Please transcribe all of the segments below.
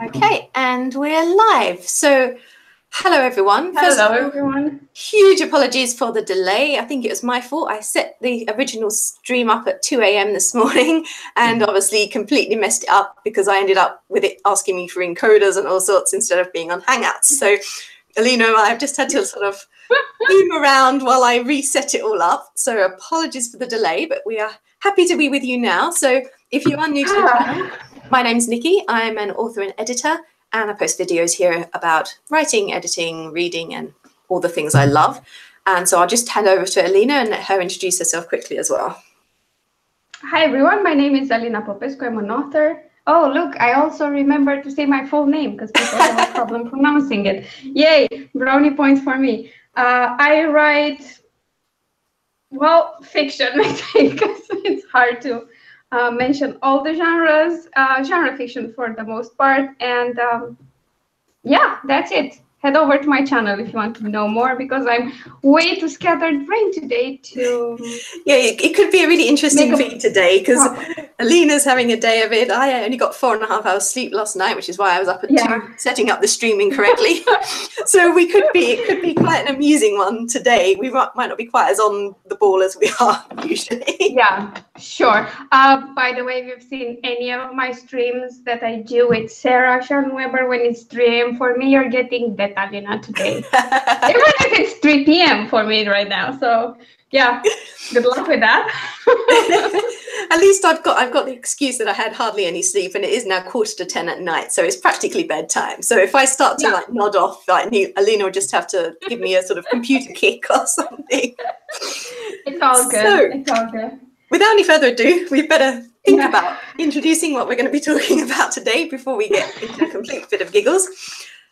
Okay, and we're live. So, hello everyone. Hello everyone. Huge apologies for the delay. I think it was my fault. I set the original stream up at 2 a.m. this morning and obviously completely messed it up because I ended up with it asking me for encoders and all sorts instead of being on Hangouts. So, Alina, I've just had to sort of boom around while I reset it all up. So, apologies for the delay, but we are happy to be with you now. So, if you are new to the channel, my name's Nicki. I'm an author and editor, and I post videos here about writing, editing, reading, and all the things I love. And so I'll just hand over to Alina and let her introduce herself quickly as well. Hi everyone, my name is Alina Popescu. I'm an author. Oh, look, I also remember to say my full name because people have a problem pronouncing it. Yay, brownie points for me. I write, well, fiction, I think, because it's hard to mention all the genres, genre fiction for the most part. And yeah, that's it. Head over to my channel if you want to know more, because I'm way too scattered brain today to... Yeah, it could be a really interesting feed today because Alina's having a day of it. I only got 4.5 hours sleep last night, which is why I was up at 2 setting up the streaming correctly. So it could be quite an amusing one today. We might not be quite as on the ball as we are usually. Yeah, sure. By the way, if you've seen any of my streams that I do with Sarah Sharon Weber when it's 3 a.m. for me, you're getting that Alina today. Even if it's 3 p.m. for me right now. So yeah, good luck with that. At least I've got the excuse that I had hardly any sleep, and it is now 9:45 at night, so it's practically bedtime. So if I start to like nod off, like Alina will just have to give me a sort of computer kick or something. It's all good. So, it's all good. Without any further ado, we better think about introducing what we're going to be talking about today before we get into a complete fit of giggles.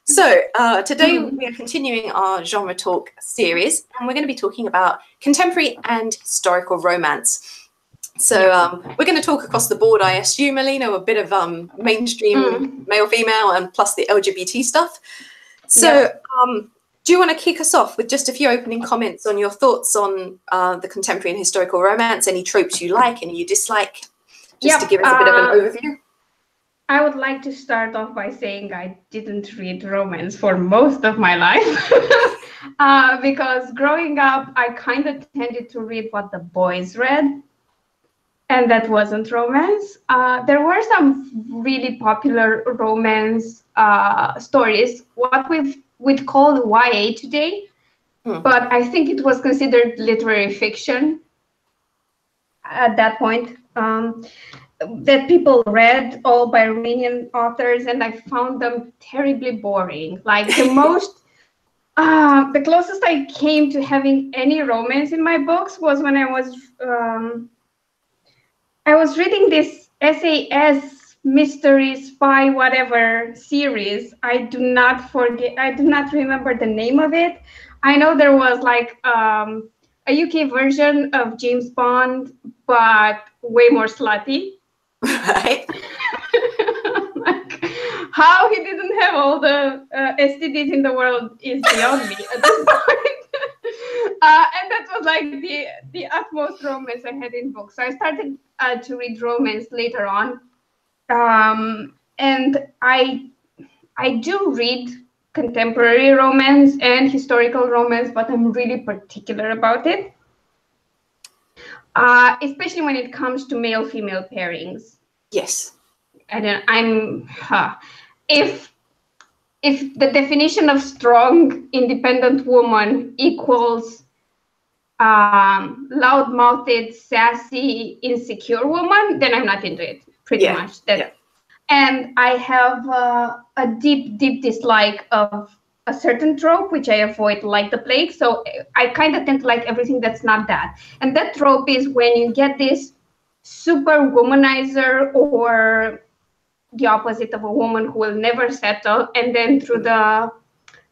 So today we are continuing our genre talk series, and we're going to be talking about contemporary and historical romance. So we're going to talk across the board, I assume, Alina, a bit of mainstream male-female and plus the LGBT stuff. So do you want to kick us off with just a few opening comments on your thoughts on the contemporary and historical romance, any tropes you like, any you dislike, just to give us a bit of an overview? I would like to start off by saying I didn't read romance for most of my life because growing up, I kind of tended to read what the boys read, and that wasn't romance. There were some really popular romance stories, what we'd call YA today, but I think it was considered literary fiction at that point. That people read, all by Romanian authors, and I found them terribly boring. Like the closest I came to having any romance in my books was when I was reading this SAS mystery spy whatever series. I do not remember the name of it. I know there was like a UK version of James Bond, but way more slutty. Right. Like, how he didn't have all the STDs in the world is beyond me at this point. And that was like the utmost romance I had in books. So I started to read romance later on, and I do read contemporary romance and historical romance, but I'm really particular about it. Especially when it comes to male-female pairings. Yes. If the definition of strong, independent woman equals loud-mouthed, sassy, insecure woman, then I'm not into it. Pretty much. And I have a deep, deep dislike of a certain trope, which I avoid like the plague. So I kind of tend to like everything that's not that. And that trope is when you get this super womanizer or the opposite of a woman who will never settle. And then through the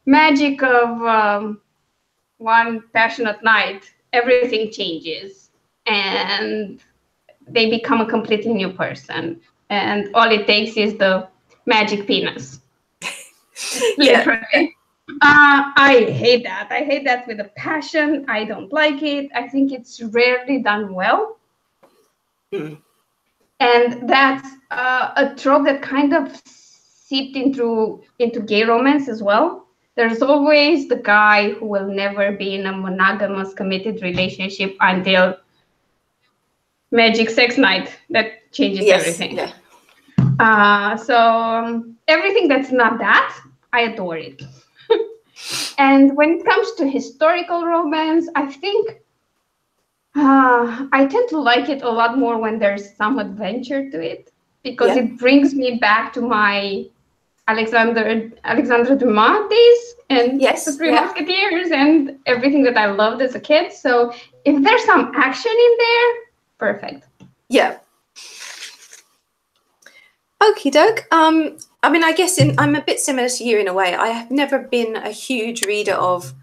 magic of one passionate night, everything changes and they become a completely new person. And all it takes is the magic penis. Literally. I hate that. I hate that with a passion. I don't like it. I think it's rarely done well. And that's a trope that kind of seeped into gay romance as well. There's always the guy who will never be in a monogamous committed relationship until magic sex night that changes everything. Yeah. So everything that's not that, I adore it. And when it comes to historical romance, I think I tend to like it a lot more when there's some adventure to it, because it brings me back to my Alexandre Dumas days and the Three Musketeers and everything that I loved as a kid. So if there's some action in there, perfect. Yeah. Okie doke. I mean, I guess I'm a bit similar to you in a way. I have never been a huge reader of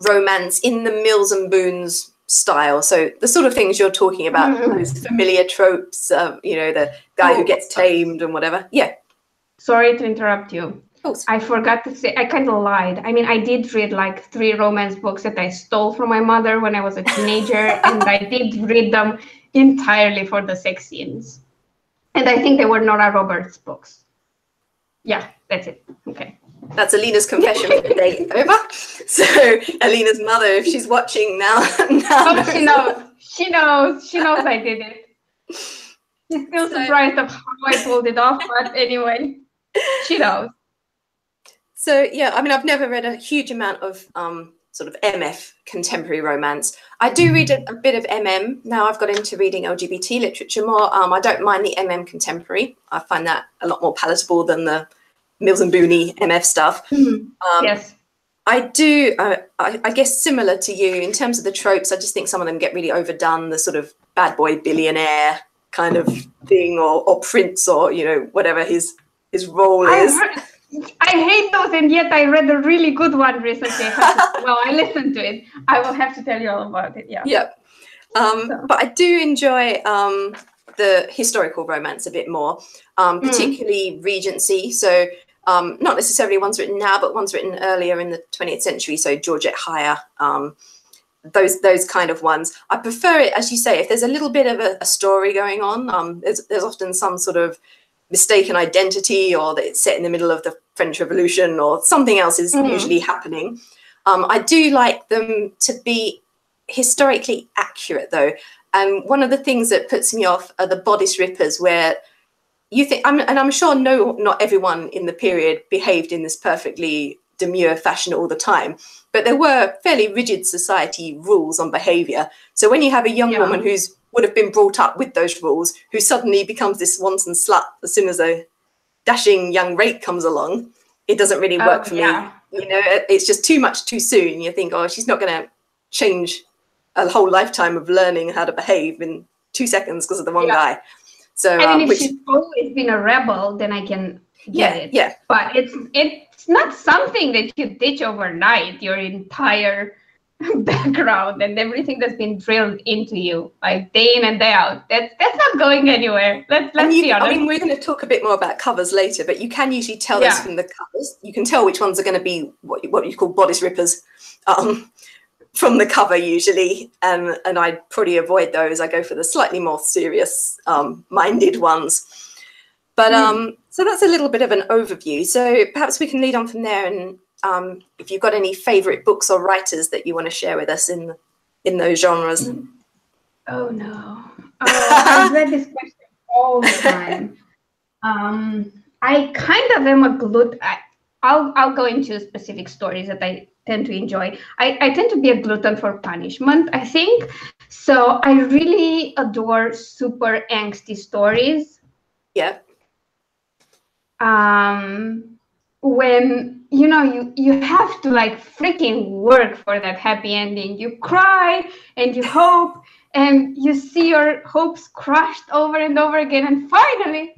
romance in the Mills and Boons style. So the sort of things you're talking about, those familiar tropes of, you know, the guy who gets tamed and whatever. Yeah. Sorry to interrupt you. I forgot to say, I kind of lied. I mean, I did read like 3 romance books that I stole from my mother when I was a teenager, and I did read them entirely for the sex scenes. And I think they were Nora Roberts books. Yeah, that's it. Okay. That's Alina's confession for the day over. So Alina's mother, if she's watching now. Oh, she knows. She knows. She knows I did it. She's still surprised of how I pulled it off, but anyway, she knows. So yeah, I mean, I've never read a huge amount of sort of MF contemporary romance. I do read a bit of MM. Now I've got into reading LGBT literature more. I don't mind the MM contemporary. I find that a lot more palatable than the Mills and Booney MF stuff. Yes. I do, I guess similar to you in terms of the tropes, I just think some of them get really overdone, the sort of bad boy billionaire kind of thing, or prince, or, you know, whatever his role is. I hate those, and yet I read a really good one recently. Well, I listened to it. I will have to tell you all about it. Yeah. Yeah. But I do enjoy the historical romance a bit more, particularly Regency. So not necessarily ones written now, but ones written earlier in the 20th century. So Georgette Heyer, those kind of ones. I prefer it, as you say, if there's a little bit of a story going on. There's often some sort of mistaken identity, or that it's set in the middle of the French Revolution, or something else is usually happening. I do like them to be historically accurate, though. And one of the things that puts me off are the bodice rippers, where you think, and I'm sure not everyone in the period behaved in this perfectly demure fashion all the time, but there were fairly rigid society rules on behavior. So when you have a young woman who's would have been brought up with those rules, who suddenly becomes this wanton slut as soon as a dashing young rake comes along, it doesn't really work for me. You know, it's just too much too soon. You think, oh, she's not going to change a whole lifetime of learning how to behave in 2 seconds because of the one guy. So, I mean, if she's always been a rebel, then I can get it. Yeah. But it's not something that you ditch overnight. Your entire background and everything that's been drilled into you, like day in and day out. That's not going anywhere. Let's be honest. I mean, we're going to talk a bit more about covers later, but you can usually tell this from the covers. You can tell which ones are going to be what you call bodice rippers from the cover usually, and I probably avoid those. I go for the slightly more serious minded ones. But so that's a little bit of an overview. So perhaps we can lead on from there, and if you've got any favourite books or writers that you want to share with us in those genres. Oh no! I read this question all the time. I kind of am a glutton. I'll go into specific stories that I tend to enjoy. I tend to be a glutton for punishment, I think. So I really adore super angsty stories. Yeah. When you have to like freaking work for that happy ending. You cry and you hope and you see your hopes crushed over and over again, and finally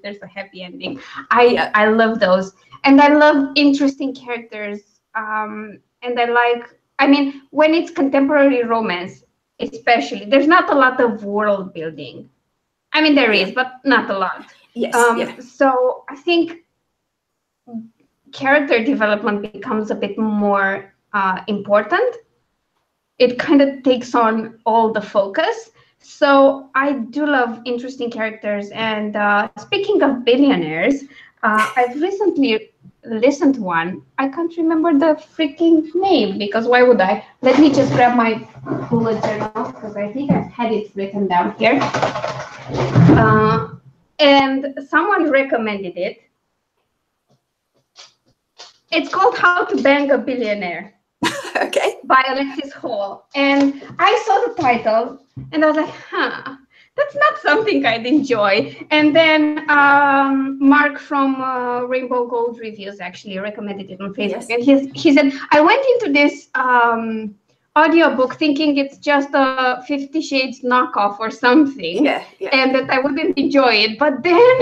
there's a happy ending. I love those, and I love interesting characters, and I mean, when it's contemporary romance especially, there's not a lot of world building. I mean, there is, but not a lot. So I think character development becomes a bit more important. It kind of takes on all the focus. So I do love interesting characters. And speaking of billionaires, I've recently listened to one. I can't remember the freaking name because why would I? Let me just grab my bullet journal because I think I've had it written down here. And someone recommended it. It's called How to Bang a Billionaire. Okay. By Alexis Hall. And I saw the title and I was like, that's not something I'd enjoy. And then Mark from Rainbow Gold Reviews actually recommended it on Facebook. Yes. And he said, I went into this audiobook thinking it's just a 50 Shades knockoff or something. Yeah. And that I wouldn't enjoy it. But then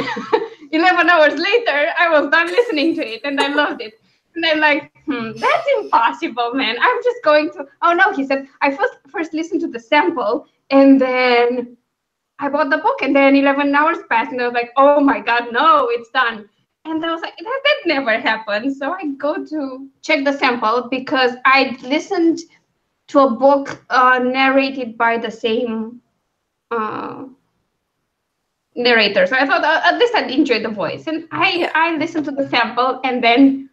11 hours later, I was done listening to it and I loved it. And I'm like, that's impossible, man. I'm just going to, oh no, he said, I first listened to the sample and then I bought the book and then 11 hours passed and I was like, oh my God, no, it's done. And I was like, that never happened. So I go to check the sample because I listened to a book narrated by the same narrator. So I thought at least I'd enjoy the voice. And I listened to the sample and then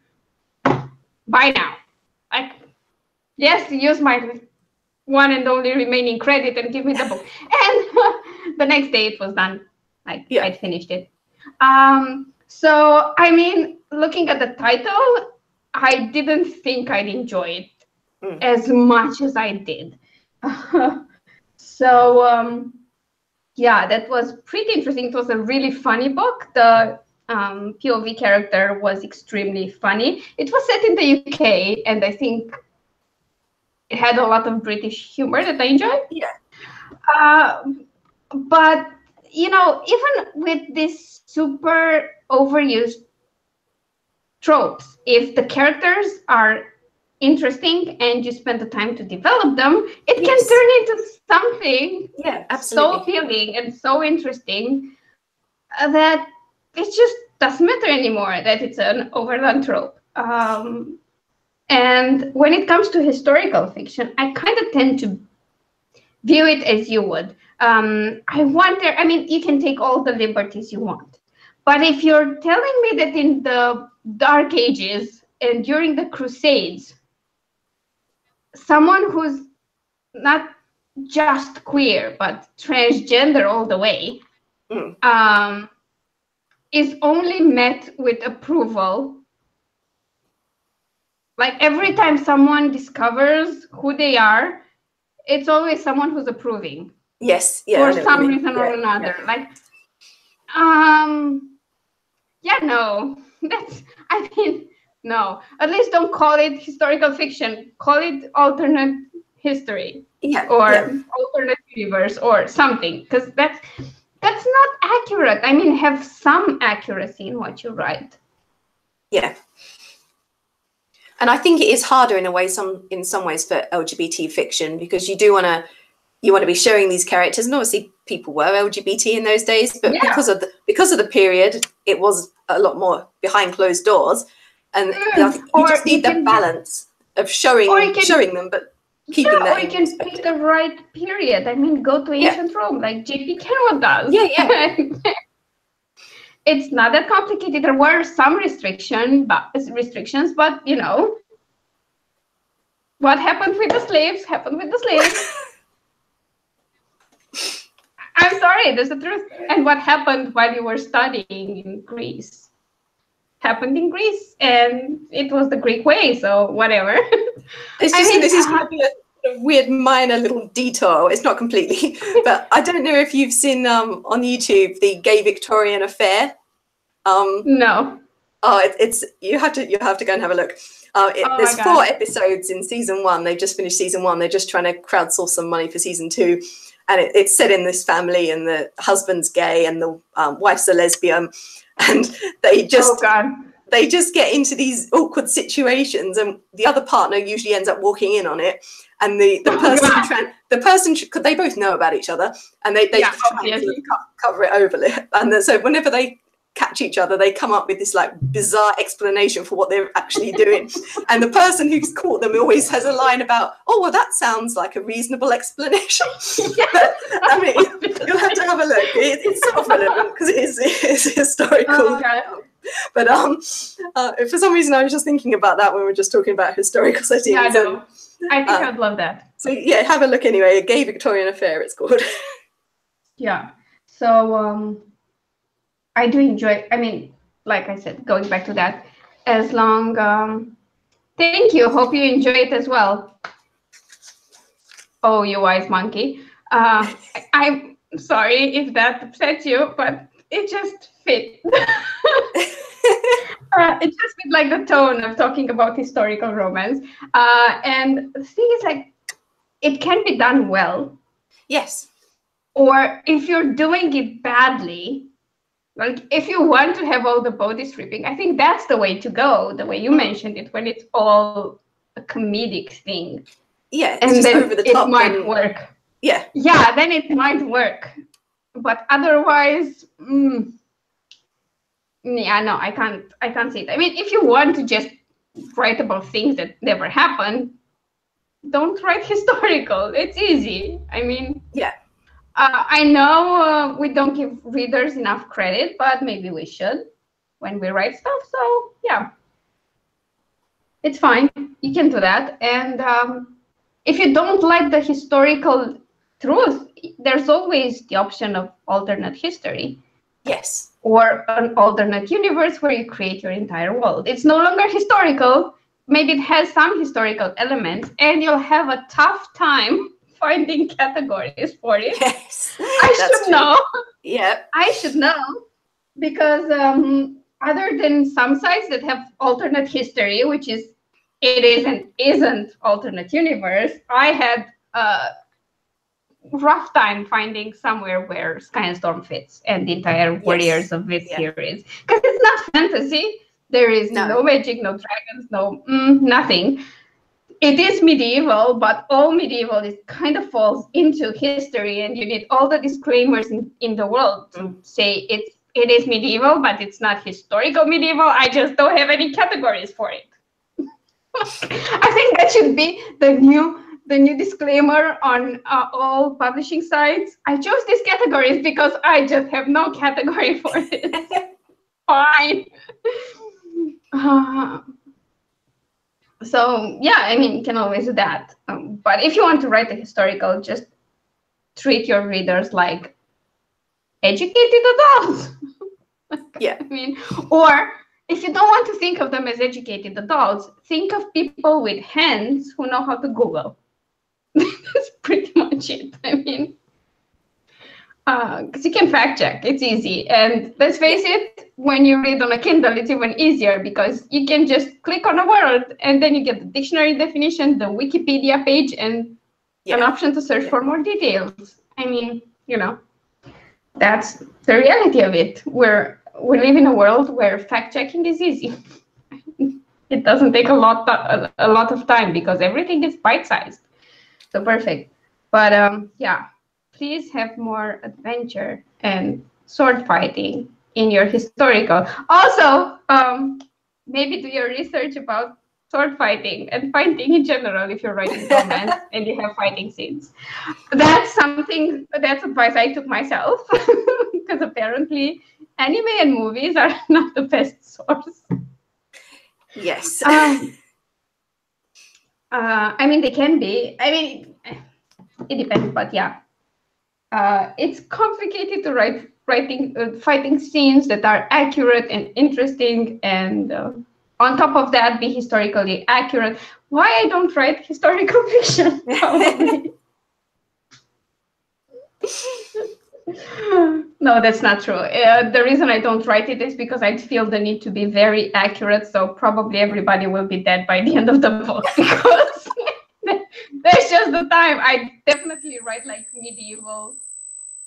by now, use my one and only remaining credit and give me the book. And the next day it was done. I'd finished it. So, I mean, looking at the title, I didn't think I'd enjoy it as much as I did. So, that was pretty interesting. It was a really funny book. The POV character was extremely funny. It was set in the UK, and I think it had a lot of British humor that I enjoyed. Yeah. But, you know, even with this super overused tropes, if the characters are interesting and you spend the time to develop them, it can turn into something so appealing and so interesting that it just doesn't matter anymore that it's an overdone trope. And when it comes to historical fiction, I kind of tend to view it as you would. I wonder, I mean, you can take all the liberties you want. But if you're telling me that in the Dark Ages and during the Crusades, someone who's not just queer, but transgender all the way, is only met with approval. Like every time someone discovers who they are, it's always someone who's approving. Yes, for some reason or another. No. At least don't call it historical fiction. Call it alternate history. Alternate universe or something. Because that's not accurate. I mean, have some accuracy in what you write. Yeah. And I think it is harder in a way, in some ways, for LGBT fiction, because you want to be showing these characters, and obviously people were LGBT in those days, but because of the period, it was a lot more behind closed doors, and I think you just need that balance of showing them, but keeping that. Or you can pick the right period. I mean, go to ancient Rome, like J.P. Carroll does. It's not that complicated. There were some restrictions, but you know, what happened with the slaves happened with the slaves. I'm sorry, that's the truth. And what happened while you were studying in Greece happened in Greece, and it was the Greek way. So whatever. This is a weird minor little detour. It's not completely, but I don't know if you've seen on YouTube the Gay Victorian Affair. No. Oh, it's you have to go and have a look. There's 4 episodes in season 1. They've just finished season 1. They're just trying to crowdsource some money for season 2, and it's set in this family, and the husband's gay and the wife's a lesbian, and they just get into these awkward situations, and the other partner usually ends up walking in on it, and the person because they both know about each other, and they try to cover it over it, and so whenever they catch each other, they come up with this like bizarre explanation for what they're actually doing, and the person who's caught them always has a line about, oh well, that sounds like a reasonable explanation. But, I mean, you'll have to have a look. It's sort of relevant because it's historical. But for some reason, I was just thinking about that when we were just talking about historical settings. Yeah, I know. I think I'd love that. So yeah, have a look anyway. A Gay Victorian Affair, it's called. Yeah. So I do enjoy. I mean, like I said, going back to that, as long. Thank you. Hope you enjoy it as well. Oh, you wise monkey. I'm sorry if that upsets you, but it just fit. It just fit like the tone of talking about historical romance. And the thing is, like, it can be done well. Yes. Or if you're doing it badly, like if you want to have all the body stripping, I think that's the way to go, the way you mentioned it, when it's all a comedic thing. Yeah, it's and just then over the top. It might work. Yeah. Yeah, then it might work. But otherwise, yeah, no, I can't see it. I mean, if you want to just write about things that never happened, don't write historical. It's easy. I mean, yeah. I know we don't give readers enough credit, but maybe we should when we write stuff. So yeah, it's fine. You can do that. And if you don't like the historical truth, there's always the option of alternate history. Yes. Or an alternate universe where you create your entire world. It's no longer historical. Maybe it has some historical elements, and you'll have a tough time finding categories for it. Yes, I should know. Yeah, I should know, because other than some sites that have alternate history, which is it is and isn't alternate universe, I had a rough time finding somewhere where Sky and Storm fits and the entire Warriors of this series, because it's not fantasy. There is no magic, no dragons, no nothing. It is medieval, but all medieval is kind of falls into history, and you need all the disclaimers in the world to say it is medieval, but it's not historical medieval. I just don't have any categories for it. I think that should be the new disclaimer on all publishing sites. I chose these categories because I just have no category for it. Fine. So yeah, I mean, you can always do that. But if you want to write a historical, just treat your readers like educated adults. Yeah. I mean, or if you don't want to think of them as educated adults, think of people with hands who know how to Google. That's pretty much it. I mean, because you can fact check, it's easy. And let's face it, when you read on a Kindle, it's even easier because you can just click on a word and then you get the dictionary definition, the Wikipedia page, and an option to search for more details. I mean, you know, that's the reality of it. We live in a world where fact checking is easy. It doesn't take a lot of time because everything is bite-sized. So perfect. But yeah, please have more adventure and sword fighting in your historical. Also, maybe do your research about sword fighting and fighting in general if you're writing romance and you have fighting scenes. That's advice I took myself, because apparently anime and movies are not the best source. Yes. I mean, they can be. I mean, it depends, but yeah. It's complicated to write fighting scenes that are accurate and interesting, and on top of that, be historically accurate. Why I don't write historical fiction? Probably. No, that's not true. The reason I don't write it is because I feel the need to be very accurate. So probably everybody will be dead by the end of the book, because there's just the time. I definitely write like medieval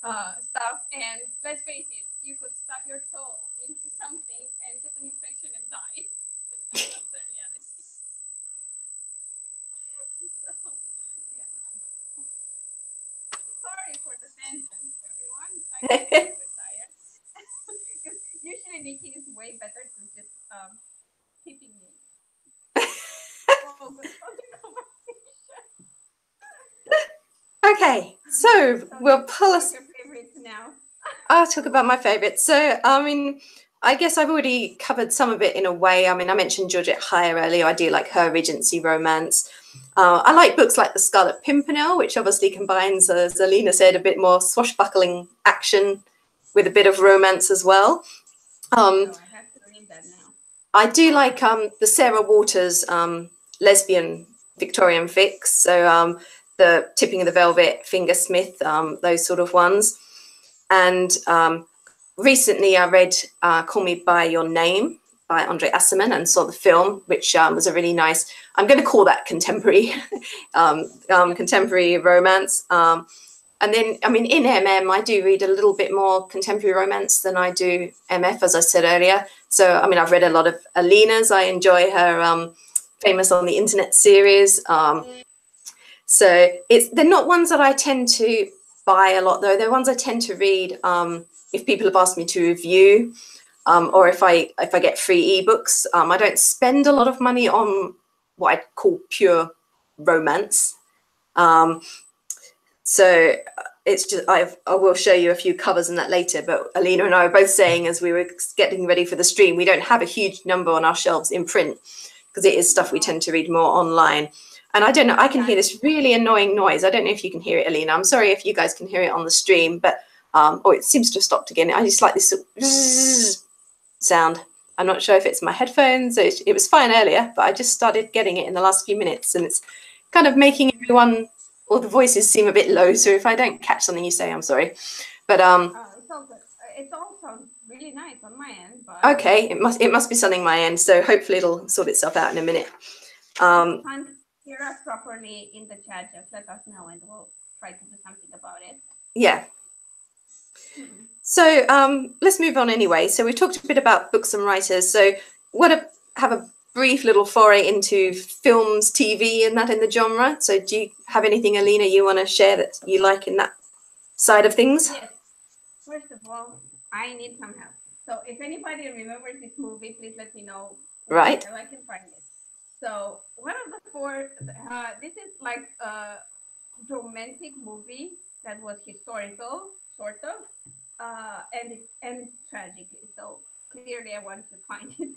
stuff, and let's face it, you could stub your toe into something and get an infection and die. That's the reality. So, yeah. Sorry for the tangent, everyone. I'm tired. Because usually Nicki is way better to just keeping me focused on the conversation. Okay, so we'll pull us. Your favorites now. I'll talk about my favorites. So, I mean, I guess I've already covered some of it in a way. I mean, I mentioned Georgette Heyer earlier. I do like her Regency romance. I like books like The Scarlet Pimpernel, which obviously combines, as Alina said, a bit more swashbuckling action with a bit of romance as well. I have to read that now. I do like the Sarah Waters lesbian Victorian fics. So the Tipping of the Velvet, Fingersmith, those sort of ones. And recently I read Call Me By Your Name by Andre Asserman and saw the film, which was a really nice, I'm going to call that contemporary, contemporary romance. And then, I mean, in MM, I do read a little bit more contemporary romance than I do MF, as I said earlier. So, I mean, I've read a lot of Alina's. I enjoy her Famous on the Internet series. So they're not ones that I tend to buy a lot, though. They're ones I tend to read if people have asked me to review, or if I get free ebooks. I don't spend a lot of money on what I call pure romance. So it's just, I will show you a few covers and that later, but Alina and I were both saying as we were getting ready for the stream, we don't have a huge number on our shelves in print because it is stuff we tend to read more online. And I don't know, I can hear this really annoying noise. I don't know if you can hear it, Alina. I'm sorry if you guys can hear it on the stream, but oh, it seems to have stopped again. I just like this sound. I'm not sure if it's my headphones. It was fine earlier, but I just started getting it in the last few minutes, and it's kind of making everyone, or the voices seem a bit low. So if I don't catch something you say, I'm sorry. But it's all good. It all sounds really nice on my end. But okay, it must be something my end. So hopefully it'll sort itself out in a minute. Can't hear us properly in the chat, just let us know and we'll try to do something about it. Yeah. So let's move on anyway. So we talked a bit about books and writers. So have a brief little foray into films, TV, and that in the genre. So do you have anything, Alina, you want to share that you like in that side of things? Yes. First of all, I need some help. So if anybody remembers this movie, please let me know. Right. I can find it. So one of the four, this is like a romantic movie that was historical, sort of, and it ends tragically. So clearly I want to find it.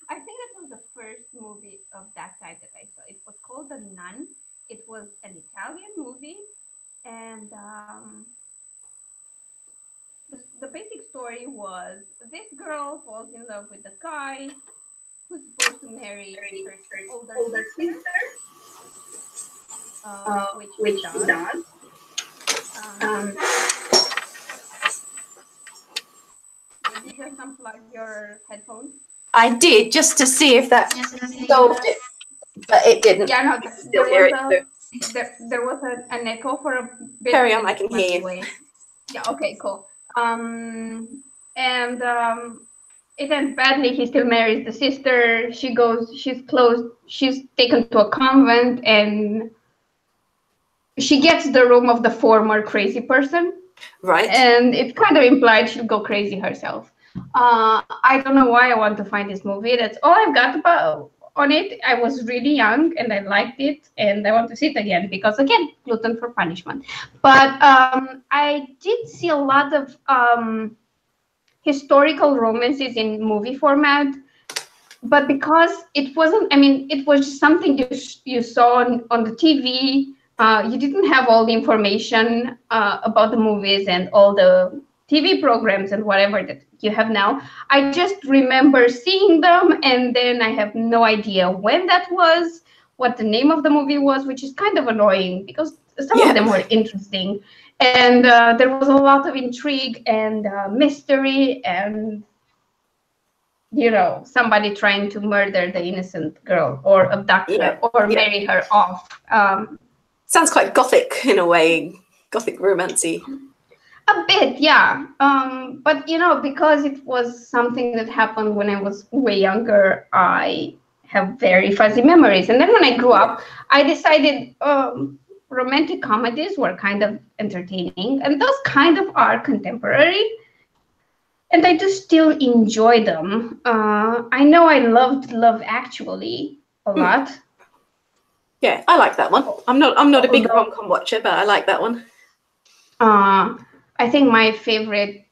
I think that was the first movie of that type that I saw. It was called The Nun. It was an Italian movie, and the basic story was this girl falls in love with a guy who's supposed to marry her older sister, which she does. Did you just unplug your headphones? I did, just to see if that solved it, but it didn't. Yeah, no, there was an echo for a bit. Carry on, I can hear you. Yeah, okay, cool. It ends badly. He still marries the sister. She's taken to a convent, and she gets the room of the former crazy person. Right. And it's kind of implied she'll go crazy herself. I don't know why I want to find this movie. That's all I've got on it. I was really young and I liked it, and I want to see it again because, again, gluten for punishment. But I did see a lot of historical romances in movie format, but because it wasn't, I mean, it was just something you saw on the TV. You didn't have all the information about the movies and all the TV programs and whatever that you have now. I just remember seeing them, and then I have no idea when that was, what the name of the movie was, which is kind of annoying because some of them were interesting. And there was a lot of intrigue and mystery and, you know, somebody trying to murder the innocent girl or abduct her or marry her off. Sounds quite gothic in a way, gothic romancy. A bit, yeah. But, you know, because it was something that happened when I was way younger, I have very fuzzy memories. And then when I grew up, I decided romantic comedies were kind of entertaining, and those kind of are contemporary. And I do still enjoy them. I know I loved Love Actually a lot. Yeah, I like that one. I'm not a big rom-com watcher, but I like that one. I think my favorite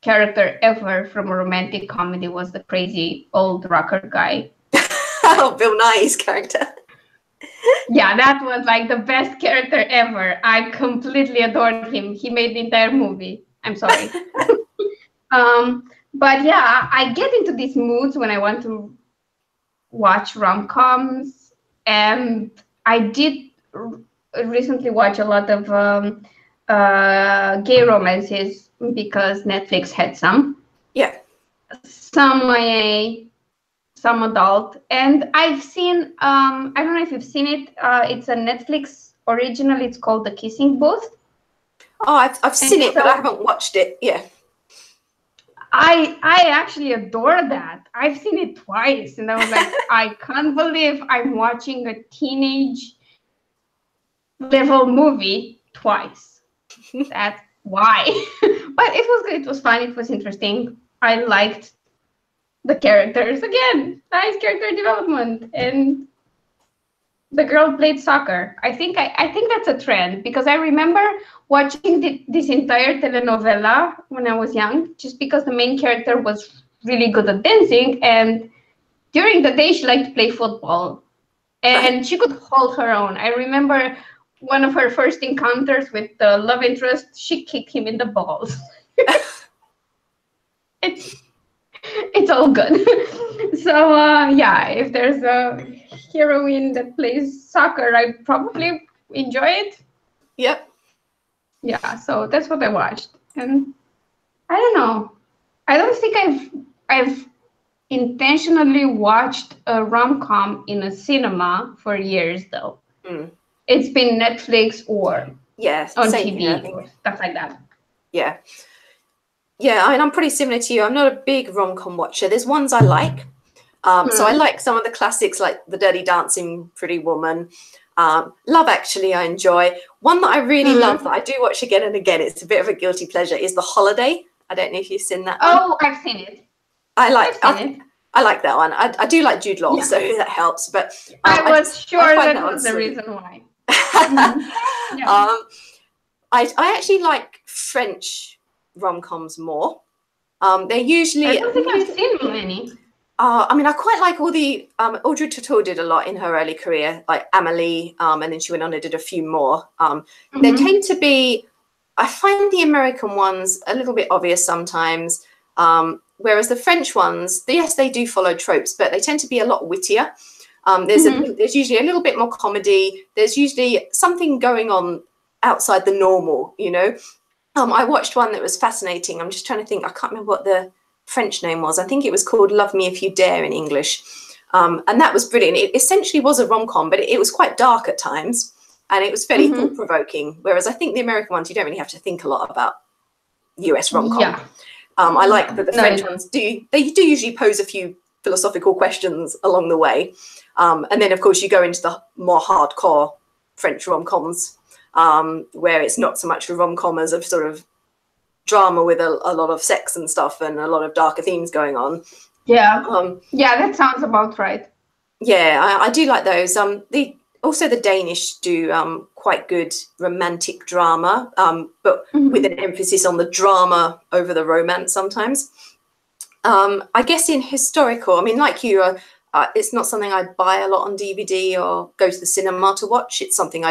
character ever from a romantic comedy was the crazy old rocker guy. Oh, Bill Nye's character. Yeah, that was like the best character ever. I completely adored him. He made the entire movie. I'm sorry. But yeah, I get into these moods when I want to watch rom-coms, and I did recently watch a lot of gay romances because Netflix had some. Yeah. Some YA, some adult, and I've seen. I don't know if you've seen it. It's a Netflix original. It's called The Kissing Booth. Oh, I've seen it, but I haven't watched it. Yeah. I actually adore that. I've seen it twice, and I was like, I can't believe I'm watching a teenage level movie twice. That's why. But it was good. It was fun. It was interesting. I liked the characters. Again, nice character development. And the girl played soccer. I think that's a trend, because I remember watching this entire telenovela when I was young, just because the main character was really good at dancing, and during the day she liked to play football, and she could hold her own. I remember one of her first encounters with the love interest, she kicked him in the balls. It's all good. So yeah, if there's a heroine that plays soccer, I'd probably enjoy it. Yep. Yeah, so that's what I watched. And I don't know. I don't think I've intentionally watched a rom-com in a cinema for years though. It's been Netflix or on TV or stuff like that. Yeah. Yeah, I mean, I'm pretty similar to you. I'm not a big rom-com watcher. There's ones I like. So I like some of the classics like The Dirty Dancing, Pretty Woman. Love Actually, I enjoy. One that I really love that I do watch again and again, it's a bit of a guilty pleasure, is The Holiday. I don't know if you've seen that one. Oh, I've seen it. I like that one. I do like Jude Law, so that helps. But I was sure that was the reason why. I actually like French rom-coms more. They're usually. I don't think I've seen many. I mean, I quite like all the Audrey Tautou did a lot in her early career, like Amélie, and then she went on and did a few more. They tend to be. I find the American ones a little bit obvious sometimes, whereas the French ones, yes, they do follow tropes, but they tend to be a lot wittier. There's usually a little bit more comedy. There's usually something going on outside the normal, you know. I watched one that was fascinating. I'm just trying to think. I can't remember what the French name was. I think it was called Love Me If You Dare in English. And that was brilliant. It essentially was a rom-com, but it was quite dark at times. And it was fairly thought-provoking. Whereas I think the American ones, you don't really have to think a lot about US rom-com. Yeah. I like that the French ones do usually pose a few philosophical questions along the way. And then, of course, you go into the more hardcore French rom-coms, where it's not so much a rom-com as a sort of drama with a lot of sex and stuff and a lot of darker themes going on. Yeah. Yeah, that sounds about right. Yeah, I do like those. Also the Danish do quite good romantic drama, but with an emphasis on the drama over the romance sometimes. I guess in historical, I mean, like you, it's not something I'd buy a lot on DVD or go to the cinema to watch. It's something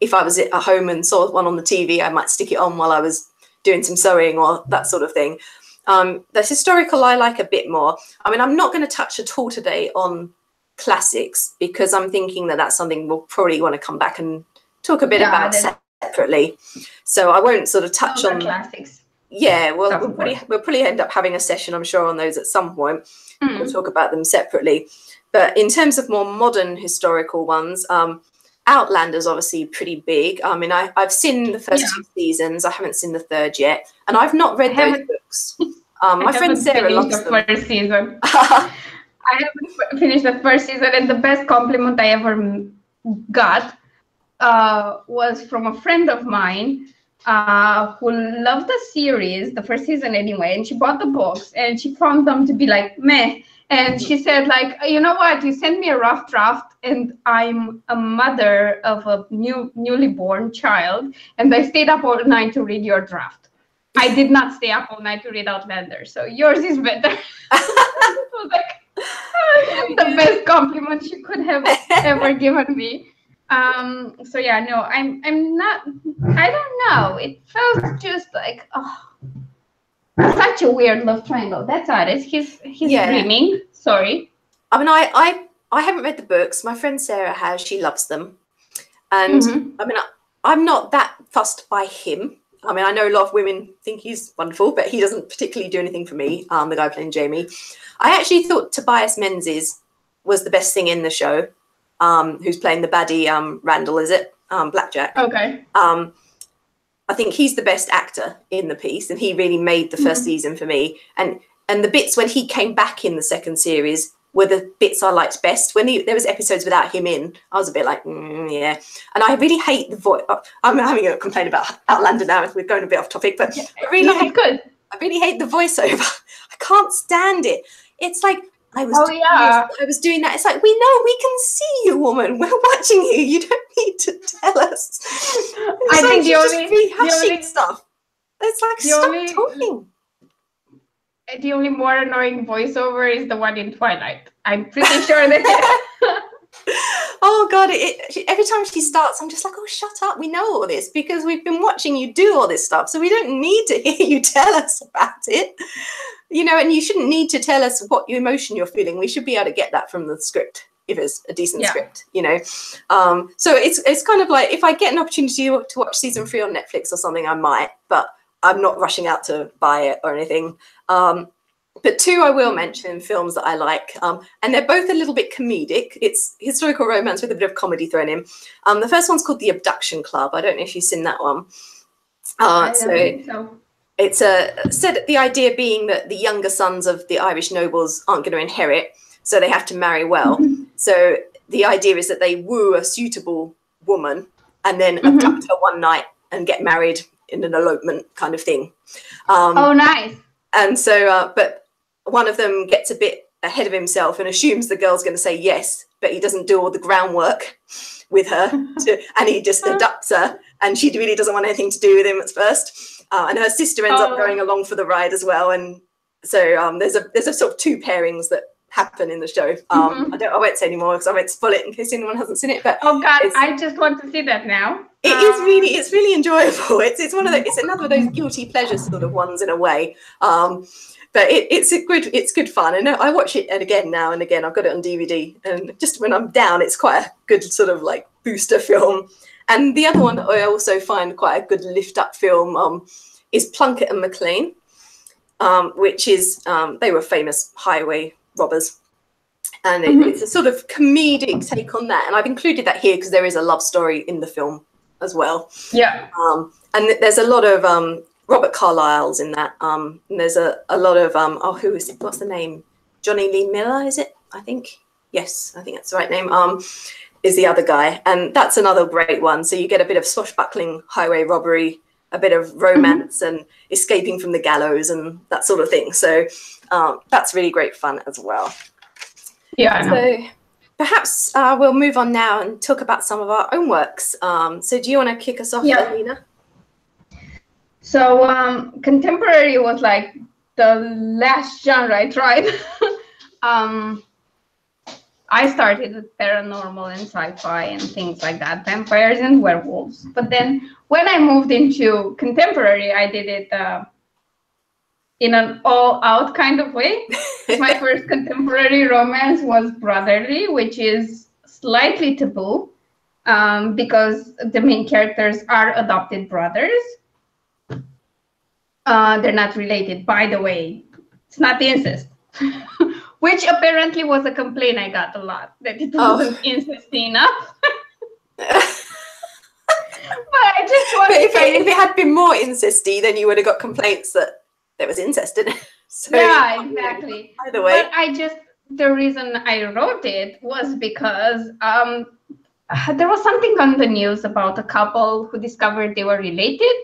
if I was at home and saw one on the TV, I might stick it on while I was doing some sewing or that sort of thing. The historical I like a bit more. I mean, I'm not going to touch at all today on classics because I'm thinking that that's something we'll probably want to come back and talk a bit about separately. So I won't sort of touch on classics. Yeah, well, we'll probably end up having a session, I'm sure, on those at some point. We'll talk about them separately. But in terms of more modern historical ones, Outlander's obviously pretty big. I mean, I've seen the first 2 seasons. I haven't seen the 3rd yet. And I've not read those books. My friend Sarah loves them. First season. I haven't finished the first season, and the best compliment I ever got was from a friend of mine who loved the series, the first season anyway, and she bought the books, and she found them to be like, meh. And she said, like, you know what, you sent me a rough draft, and I'm a mother of a newly born child, and I stayed up all night to read your draft. I did not stay up all night to read Outlander, so yours is better. It was like the best compliment you could have ever given me. So yeah, no, I'm not. I don't know. It felt just like such a weird love triangle. That's honest. He's dreaming. Sorry. I mean, I haven't read the books. My friend Sarah has. She loves them, and I mean, I'm not that fussed by him. I mean, I know a lot of women think he's wonderful, but he doesn't particularly do anything for me. The guy playing Jamie. I actually thought Tobias Menzies was the best thing in the show. Who's playing the baddie, Randall, is it? Blackjack. Okay. I think he's the best actor in the piece, and he really made the first season for me. And the bits when he came back in the second series were the bits I liked best. When there was episodes without him in, I was a bit like, yeah. And I really hate the voice. I'm having a complaint about Outlander now. We're going a bit off topic, but I really hate the voiceover. I can't stand it. It's like, I was doing that. It's like, we know, we can see you, woman. We're watching you. You don't need to tell us. I think the only stuff. It's like, stop talking. The only more annoying voiceover is the one in Twilight. I'm pretty sure that. Oh God! Every time she starts, I'm just like, oh, shut up. We know all this because we've been watching you do all this stuff, so we don't need to hear you tell us about it. You know, and you shouldn't need to tell us what emotion you're feeling. We should be able to get that from the script if it's a decent script, you know. So it's kind of like, if I get an opportunity to watch season 3 on Netflix or something, I might, but I'm not rushing out to buy it or anything. But 2 I will mention, films that I like, and they're both a little bit comedic. It's historical romance with a bit of comedy thrown in. The first one's called The Abduction Club. I don't know if you've seen that one. I don't think so. It's said the idea being that the younger sons of the Irish nobles aren't going to inherit, so they have to marry well. So the idea is that they woo a suitable woman and then abduct her one night and get married in an elopement kind of thing. Oh, nice. And so, but one of them gets a bit ahead of himself and assumes the girl's going to say yes, but he doesn't do all the groundwork with her, and he just abducts her, and she really doesn't want anything to do with him at first. And her sister ends up going along for the ride as well. And so there's a sort of 2 pairings that happen in the show. I won't say anymore because I won't spoil it in case anyone hasn't seen it. But oh God, I just want to see that now. It's really enjoyable. It's one of it's another of those guilty pleasure sort of ones in a way. But it's good fun, and I watch it again now and again. I've got it on DVD, and just when I'm down, it's quite a good sort of like booster film. And the other one that I also find quite a good lift up film is Plunkett and McLean, which is they were famous highway robbers, and it's a sort of comedic take on that. And I've included that here because there is a love story in the film as well. Yeah. And there's a lot of Robert Carlyle's in that. And there's a lot of who is it? What's the name? Johnny Lee Miller, is it? I think. Yes, I think that's the right name. Is the other guy, and that's another great one. So you get a bit of swashbuckling highway robbery, a bit of romance and escaping from the gallows and that sort of thing. So that's really great fun as well. Yeah, I know. So perhaps we'll move on now and talk about some of our own works. So do you want to kick us off, Alina? So contemporary was like the last genre I tried. I started with paranormal and sci-fi and things like that, vampires and werewolves. But then when I moved into contemporary, I did it in an all-out kind of way. My first contemporary romance was Brotherly, which is slightly taboo because the main characters are adopted brothers. They're not related, by the way. It's not incest. Which apparently was a complaint I got a lot, that it wasn't incesty enough. But I just want to say... If it had been more incesty, then you would have got complaints that there was incest in it. So, yeah, exactly. Either way. But the reason I wrote it was because there was something on the news about a couple who discovered they were related.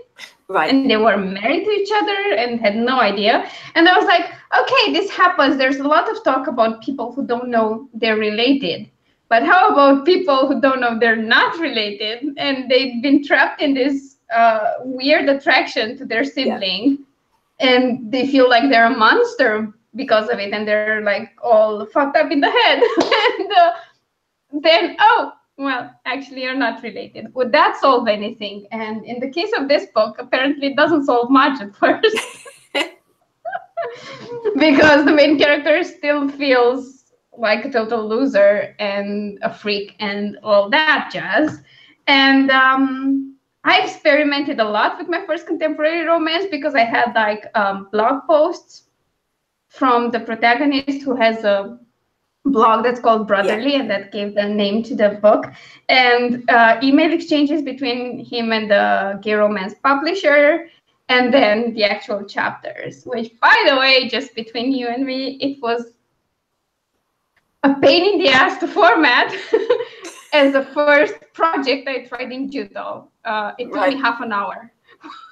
Right. And they were married to each other and had no idea. And I was like, okay, this happens. There's a lot of talk about people who don't know they're related. But how about people who don't know they're not related and they've been trapped in this weird attraction to their sibling and they feel like they're a monster because of it, and they're like all fucked up in the head. And then, oh, well, actually you're not related. Would that solve anything? And in the case of this book, apparently it doesn't solve much at first. Because the main character still feels like a total loser and a freak and all that jazz. And I experimented a lot with my first contemporary romance because I had like blog posts from the protagonist, who has a blog that's called Brotherly, and that gave the name to the book, and email exchanges between him and the gay romance publisher, and then the actual chapters, which, by the way, just between you and me, it was a pain in the ass to format. As the first project I tried in Judo, it took me half an hour,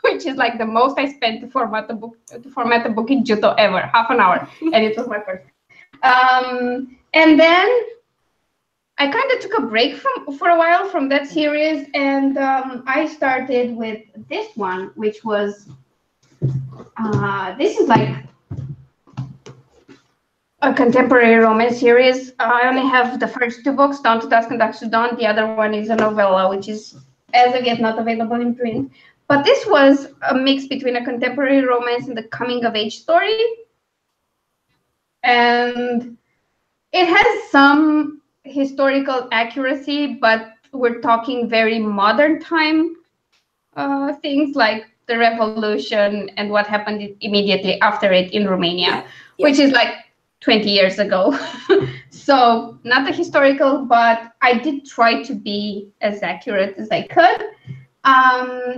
which is like the most I spent to format the book in Judo ever, half an hour, and it was my first. And then I kind of took a break for a while from that series, and I started with this one, which was this is like a contemporary romance series. I only have the first two books, Dawn to Dusk and Dusk to Dawn. The other one is a novella, which is as of yet not available in print. But this was a mix between a contemporary romance and a coming-of-age story. And it has some historical accuracy, but we're talking very modern time things like the revolution and what happened immediately after it in Romania, which is like 20 years ago. So not a historical, but I did try to be as accurate as I could. I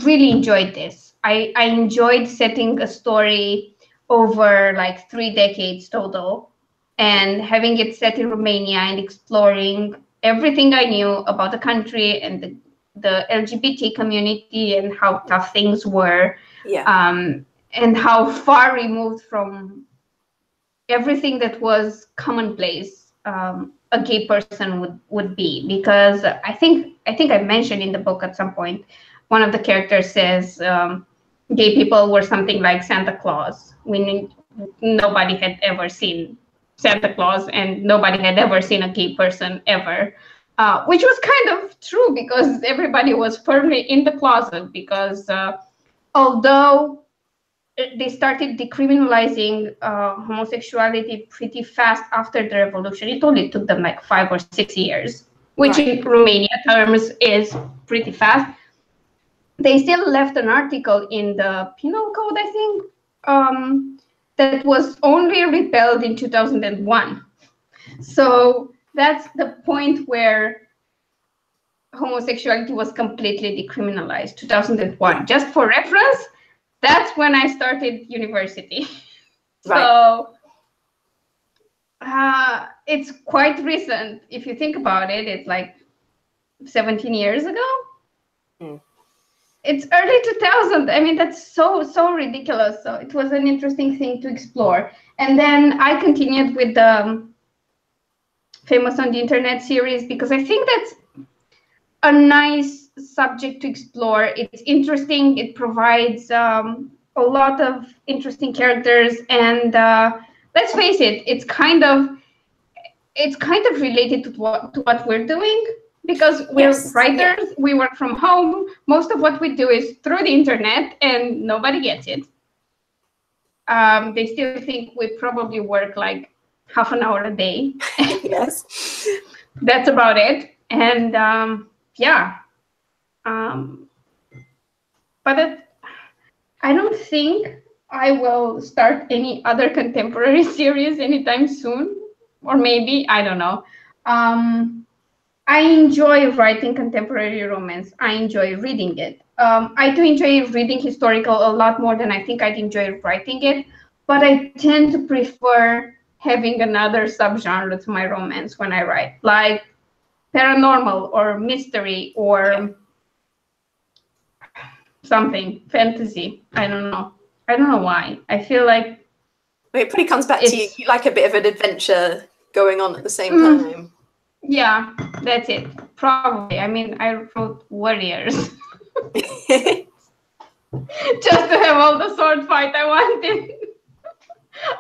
really enjoyed this. I enjoyed setting a story over like 3 decades total, and having it set in Romania and exploring everything I knew about the country and the LGBT community and how tough things were, and how far removed from everything that was commonplace a gay person would be. Because I think I mentioned in the book at some point, one of the characters says gay people were something like Santa Claus. Nobody had ever seen Santa Claus, and nobody had ever seen a gay person ever, which was kind of true, because everybody was firmly in the closet. Because although they started decriminalizing homosexuality pretty fast after the revolution, it only took them like 5 or 6 years, which in Romania terms is pretty fast. They still left an article in the Penal Code, I think, that was only repealed in 2001. So that's the point where homosexuality was completely decriminalized, 2001. Just for reference, that's when I started university. So it's quite recent. If you think about it, it's like 17 years ago. It's early 2000. I mean, that's so ridiculous. So it was an interesting thing to explore. And then I continued with the Famous on the Internet series, because I think that's a nice subject to explore. It's interesting. It provides a lot of interesting characters. And let's face it, it's kind of related to what we're doing. Because we're writers, we work from home. Most of what we do is through the internet, and nobody gets it. They still think we probably work like half an hour a day. Yes. That's about it. And but I don't think I will start any other contemporary series anytime soon. Or maybe, I don't know. I enjoy writing contemporary romance. I enjoy reading it. I do enjoy reading historical a lot more than I think I'd enjoy writing it, but I tend to prefer having another subgenre to my romance when I write, like paranormal or mystery or something, fantasy. I don't know why. I feel like it pretty comes back to you like a bit of an adventure going on at the same time. Yeah, that's it. Probably. I mean, I wrote Warriors. just to have all the sword fight I wanted.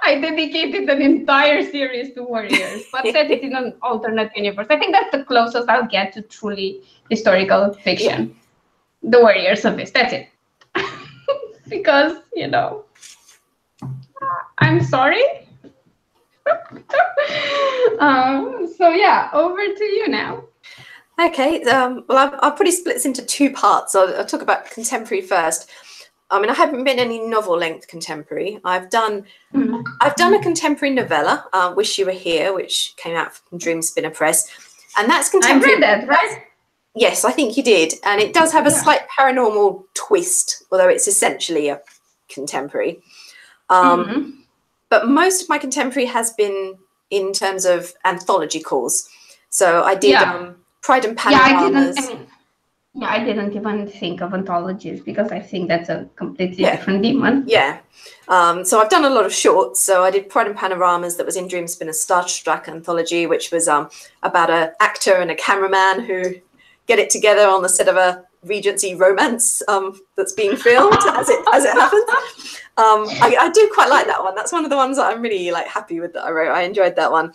I dedicated an entire series to warriors, but set it in an alternate universe. I think that's the closest I'll get to truly historical fiction. Yeah. The warriors of this. That's it. Because, you know, I'm sorry. So yeah, over to you now. Okay. Well, I'll probably split this into two parts. I'll talk about contemporary first. I mean, I haven't been any novel-length contemporary. I've done a contemporary novella, "Wish You Were Here," which came out from Dream Spinner Press, and that's contemporary. I read that, right? Yes, I think you did, and it does have a slight paranormal twist, although it's essentially a contemporary. But most of my contemporary has been in terms of anthology calls. So I did Pride and Panoramas. I didn't even think of anthologies because I think that's a completely different demon. Yeah. So I've done a lot of shorts. So I did Pride and Panoramas that was in Dream Spinner's Starstruck anthology, which was about an actor and a cameraman who get it together on the set of a Regency romance that's being filmed as it happens. I do quite like that one. That's one of the ones that I'm really happy with that I wrote. I enjoyed that one.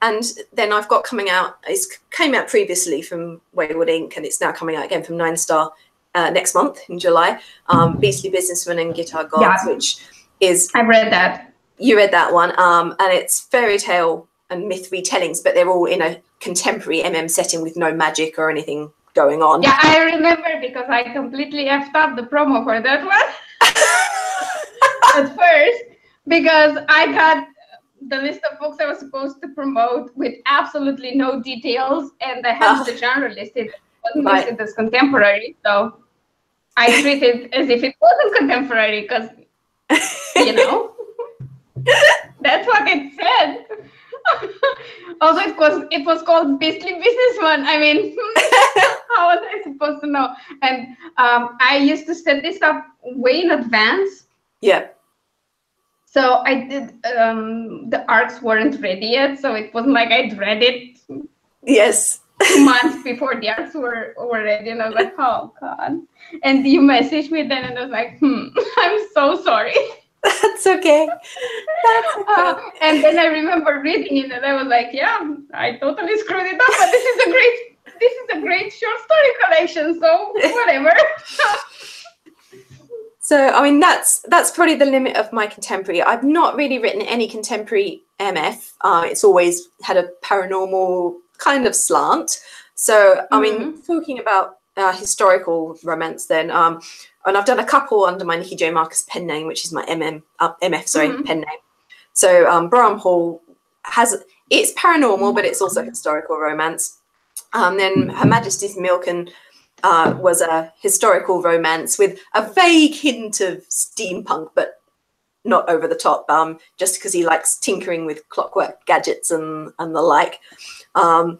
And then I've got coming out, it came out previously from Wayward Ink, and it's now coming out again from 9 Star next month in July, Beastly Businessman and Guitar Gods, which is... I read that. You read that one, and it's fairy tale and myth retellings, but they're all in a contemporary setting with no magic or anything going on. Yeah, I remember because I completely effed up the promo for that one at first, because I got the list of books I was supposed to promote with absolutely no details, and I had the genre listed, wasn't listed as contemporary, so I treated it as if it wasn't contemporary because, you know, that's what it said. Also, it was called Beastly Businessman. I mean, how was I supposed to know? And I used to set this up way in advance. Yeah. So I did, the arcs weren't ready yet, so it wasn't like I'd read it. Yes. 2 months before the arcs were ready, and I was like, oh God. And you messaged me then, and I was like, I'm so sorry. That's okay. That's okay. And then I remember reading it, and I was like, yeah, I totally screwed it up, but this is a great short story collection, so whatever. So, I mean, that's probably the limit of my contemporary. I've not really written any contemporary MF. It's always had a paranormal kind of slant. So, I mean, talking about historical romance then, and I've done a couple under my Nicki J Markus pen name, which is my MF pen name. So, Brougham Hall it's paranormal, but it's also historical romance. Then Her Majesty's Milk was a historical romance with a vague hint of steampunk, but not over the top, just because he likes tinkering with clockwork gadgets and the like. And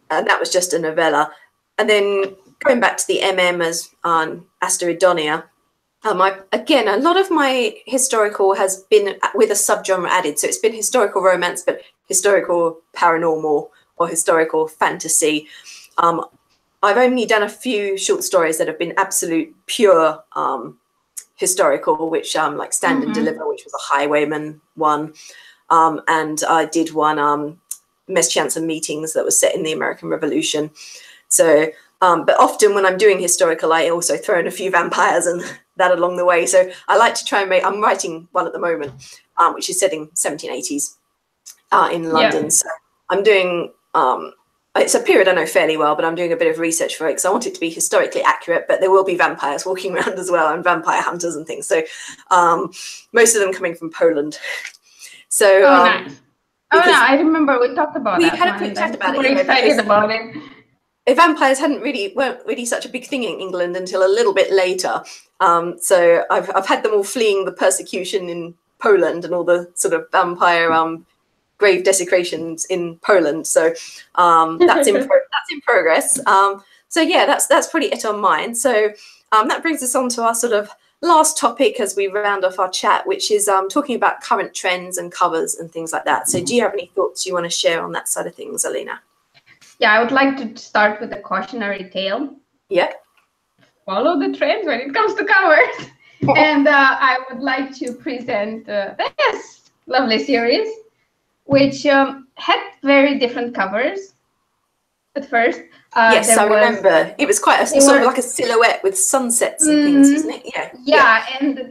that was just a novella. And then going back to the as Asta Idonea, again, a lot of my historical has been with a subgenre added. So it's been historical romance, but historical paranormal or historical fantasy. I've only done a few short stories that have been absolute pure historical, which like Stand and Deliver, which was a highwayman one. And I did one, Mischance and Meetings, that was set in the American Revolution. So, but often when I'm doing historical, I also throw in a few vampires and that along the way. So I like to try and I'm writing one at the moment, which is set in 1780s in London. Yeah. So I'm doing, it's a period I know fairly well, but I'm doing a bit of research for it because I want it to be historically accurate, but there will be vampires walking around as well and vampire hunters and things. So most of them coming from Poland. So, nice. Oh, no, I remember we talked about that. We had a quick chat about it. We're excited about it. Vampires weren't really such a big thing in England until a little bit later. So I've had them all fleeing the persecution in Poland and all the sort of vampire grave desecrations in Poland. So that's in progress. So yeah, that's pretty it on mine. So that brings us on to our sort of last topic as we round off our chat, which is talking about current trends and covers and things like that. So do you have any thoughts you want to share on that side of things, Alina? Yeah, I would like to start with a cautionary tale. Yeah. follow the trends when it comes to covers. And I would like to present this lovely series, which had very different covers at first. Yes, I remember. It was quite a sort of like a silhouette with sunsets and things, wasn't it? Yeah. Yeah, and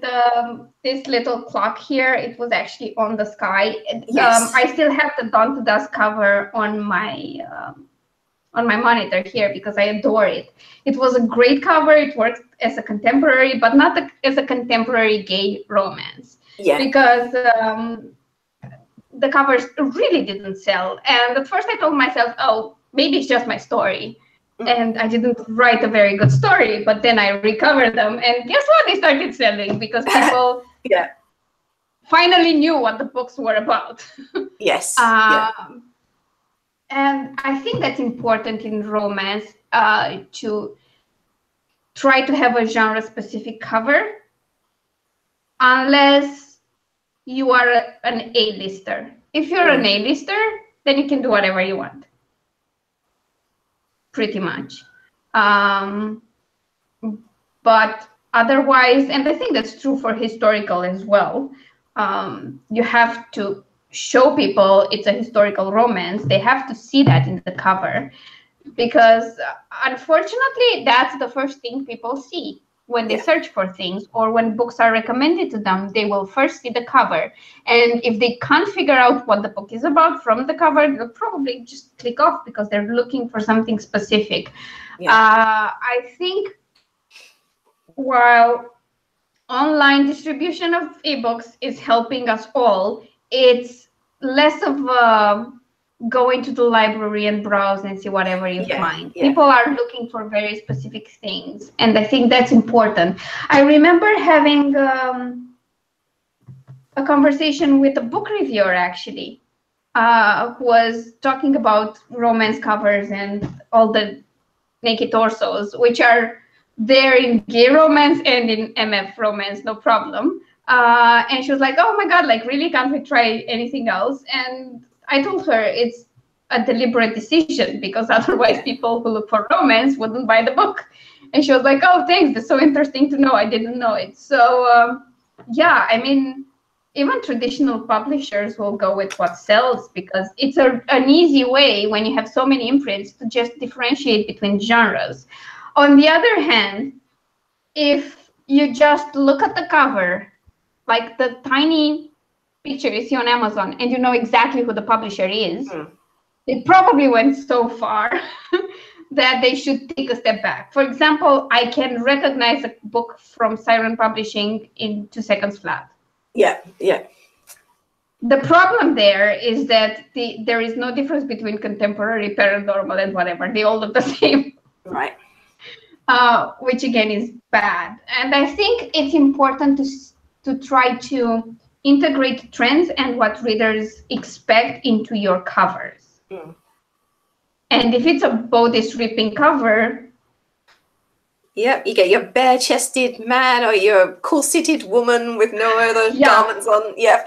this little clock here, it was actually on the sky. Yes. I still have the Dawn to Dusk cover on my monitor here because I adore it. It was a great cover. It worked as a contemporary, but not as a contemporary gay romance. Yeah. Because the covers really didn't sell. And at first I told myself, oh, maybe it's just my story. And I didn't write a very good story, but then I recovered them. And guess what? They started selling because people finally knew what the books were about. Yes. And I think that's important in romance to try to have a genre-specific cover, unless you are an A-lister. If you're an A-lister, then you can do whatever you want, pretty much. But otherwise, and I think that's true for historical as well, you have to show people it's a historical romance. They have to see that in the cover, because unfortunately, that's the first thing people see when they search for things, or when books are recommended to them. They will first see the cover, and if they can't figure out what the book is about from the cover, they'll probably just click off because they're looking for something specific. I think while online distribution of ebooks is helping us all, it's less of going to the library and browse and see whatever you find. People are looking for very specific things, and I think that's important. I remember having a conversation with a book reviewer, actually, who was talking about romance covers and all the naked torsos, which are there in gay romance and in MF romance, no problem. And she was like, oh my God, like, really, can't we try anything else? And I told her it's a deliberate decision, because otherwise people who look for romance wouldn't buy the book. And she was like, oh, thanks, that's so interesting to know. I didn't know it. So yeah, I mean, even traditional publishers will go with what sells, because it's an easy way, when you have so many imprints, to just differentiate between genres. On the other hand, if you just look at the cover, like the tiny picture you see on Amazon, and you know exactly who the publisher is, it probably went so far that they should take a step back. For example, I can recognize a book from Siren Publishing in 2 seconds flat. Yeah. The problem there is that there is no difference between contemporary, paranormal, and whatever. They all look the same. Right. Which again is bad. And I think it's important to try to integrate trends and what readers expect into your covers. And if it's a bodice-ripping cover, you get your bare-chested man or your corseted woman with no other garments on. Yeah.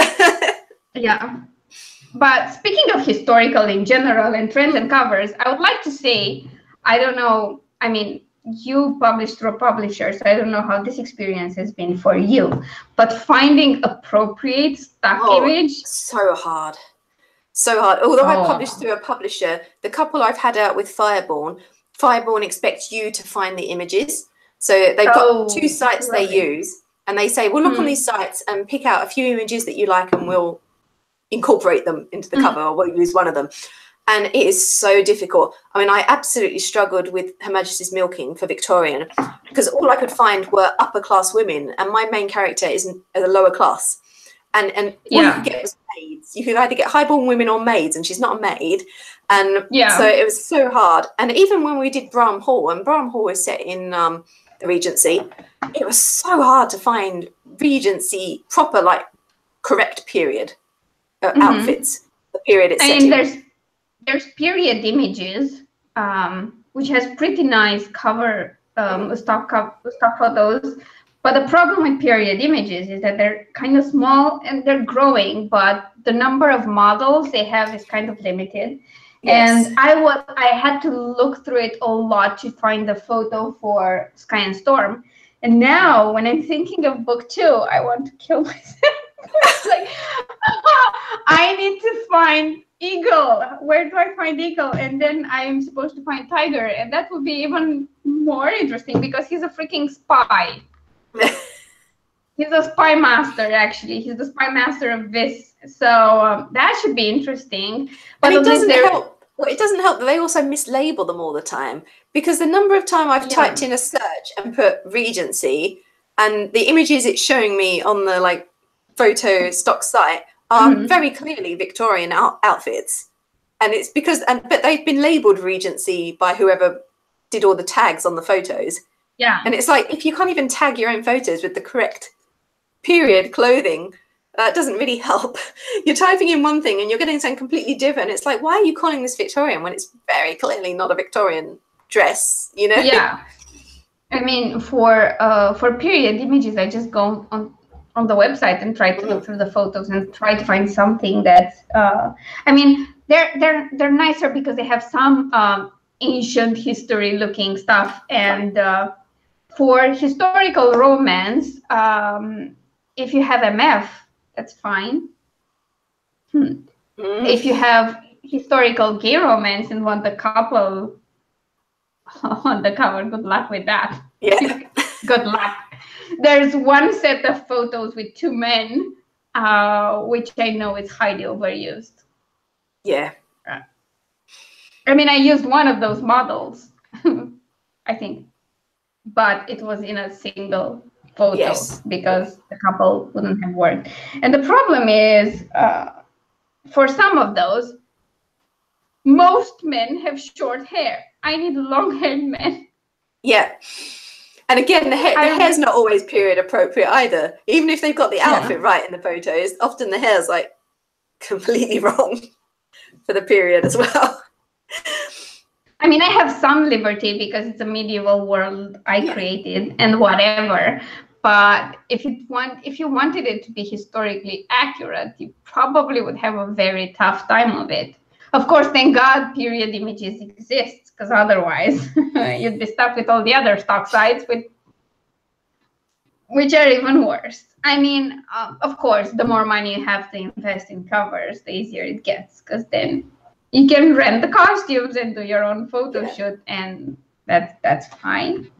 But speaking of historical in general and trends and covers, I would like to say, I don't know, I mean, you publish through a publisher, so I don't know how this experience has been for you, but finding appropriate stock image. So hard. Although I published through a publisher, the couple I've had out with Fireborn expects you to find the images. So they've got 2 sites they use, and they say, we'll look on these sites and pick out a few images that you like, and we'll incorporate them into the cover, or we'll use one of them. And it is so difficult. I mean, I absolutely struggled with Her Majesty's Milking for Victorian, because all I could find were upper class women, and my main character is a lower class. And all you could get was maids. You could either get highborn women or maids, and she's not a maid. And so it was so hard. And even when we did Brougham Hall, and Brougham Hall is set in the Regency, it was so hard to find Regency proper, like, correct period outfits, the period it's set in. There's period images, which has pretty nice cover, stock photos. But the problem with period images is that they're kind of small and they're growing, but the number of models they have is kind of limited. Yes. And I had to look through it a lot to find the photo for Sky and Storm. And now when I'm thinking of book 2, I want to kill myself. It's like, I need to find Eagle. Where do I find Eagle? And then I'm supposed to find Tiger. And that would be even more interesting because he's a freaking spy. He's a spy master, actually. He's the spy master of this. So that should be interesting. But and it doesn't help. Well, it doesn't help that they also mislabel them all the time, because the number of time I've typed in a search and put Regency, and the images it's showing me on the like photo stock site are very clearly Victorian outfits, and it's because but they've been labeled Regency by whoever did all the tags on the photos. Yeah, and it's like, if you can't even tag your own photos with the correct period clothing, that doesn't really help. You're typing in one thing and you're getting something completely different. It's like, why are you calling this Victorian when it's very clearly not a Victorian dress, you know? Yeah. I mean, for period images, I just go on the website and try to look through the photos and try to find something that's I mean, they're nicer because they have some ancient history looking stuff, and for historical romance, if you have MF, that's fine. If you have historical gay romance and want the couple on the cover, good luck with that. Yeah. Good luck. There's one set of photos with 2 men, which I know is highly overused. Yeah. I mean, I used one of those models, I think, but it was in a single photo because the couple wouldn't have worked. And the problem is, for some of those, most men have short hair. I need long-haired men. Yeah. And again, the hair's not always period appropriate either. Even if they've got the outfit right in the photos, often the hair's like completely wrong for the period as well. I mean, I have some liberty because it's a medieval world I created and whatever. But if you wanted it to be historically accurate, you probably would have a very tough time of it. Of course, thank God period images exist, because otherwise you'd be stuck with all the other stock sites, which are even worse. I mean, of course, the more money you have to invest in covers, the easier it gets, because then you can rent the costumes and do your own photo shoot, and that's fine.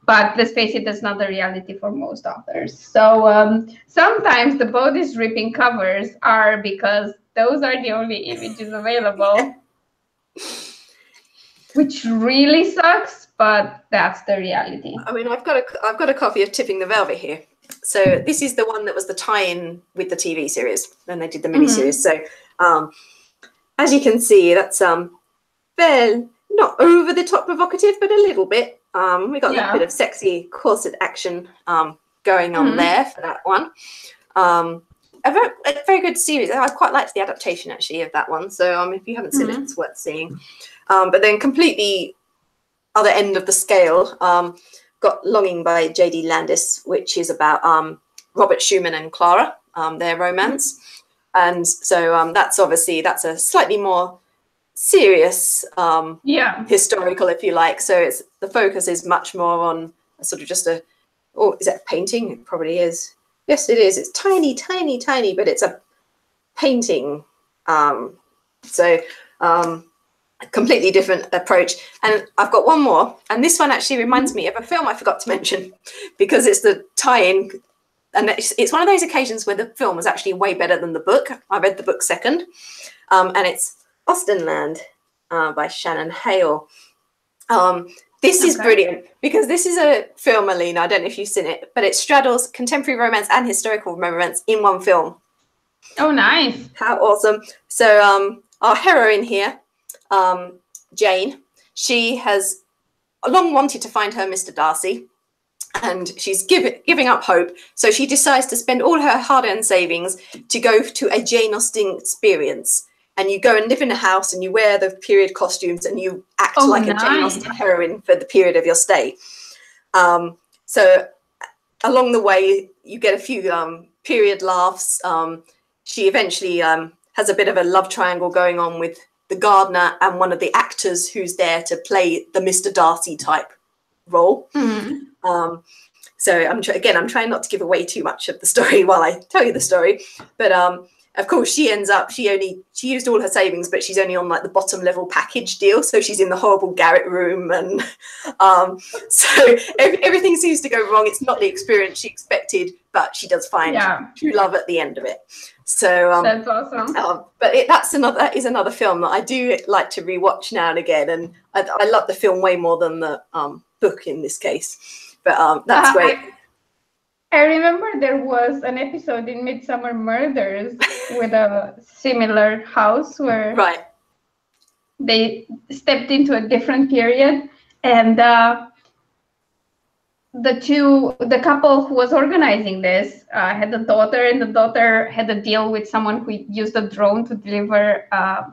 But let's face it, that's not the reality for most authors. So sometimes the body stripping covers are because those are the only images available, which really sucks, but that's the reality. I mean, I've got a copy of Tipping the Velvet here. So this is the one that was the tie-in with the TV series, and they did the miniseries. So as you can see, that's fair, not over the top provocative, but a little bit. We got a bit of sexy corset action going on there for that one. A very good series. I quite liked the adaptation actually of that one. So if you haven't seen it, it's worth seeing. But then completely other end of the scale, got Longing by J.D. Landis, which is about Robert Schumann and Clara, their romance. And so that's a slightly more serious historical, if you like. So the focus is much more on sort of just is that a painting? It probably is. Yes, it is. It's tiny, tiny, tiny, but it's a painting. A completely different approach. And I've got one more, and this one actually reminds me of a film I forgot to mention, because it's the tie-in, and it's one of those occasions where the film was actually way better than the book. I read the book second, and it's Austenland by Shannon Hale. This is brilliant because this is a film, Alina, I don't know if you've seen it, but it straddles contemporary romance and historical romance in one film. Oh, nice. How awesome. So our heroine here, Jane, she has long wanted to find her Mr. Darcy, and she's giving up hope. So she decides to spend all her hard-earned savings to go to a Jane Austen experience. And you go and live in a house and you wear the period costumes and you act like a Jane Austen heroine for the period of your stay. So along the way, you get a few period laughs. She eventually has a bit of a love triangle going on with the gardener and one of the actors who's there to play the Mr. Darcy type role. So I'm trying not to give away too much of the story while I tell you the story. But of course, she ends up, she used all her savings, but she's only on like the bottom level package deal. So she's in the horrible garret room. And so everything seems to go wrong. It's not the experience she expected, but she does find true love at the end of it. So that's awesome. But that is another film that I do like to rewatch now and again. And I love the film way more than the book in this case. But that's great. I remember there was an episode in Midsummer Murders with a similar house where they stepped into a different period, and the couple who was organizing this had a daughter, and the daughter had a deal with someone who used a drone to deliver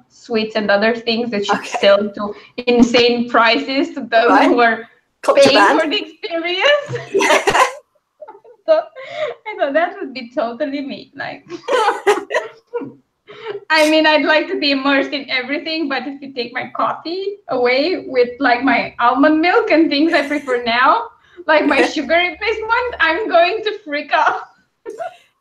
sweets and other things that she could sell to insane prices to those who were paying for the experience. So I thought that would be totally me. Like, I mean, I'd like to be immersed in everything, but if you take my coffee away with like my almond milk and things I prefer now, like my sugar replacement, I'm going to freak out.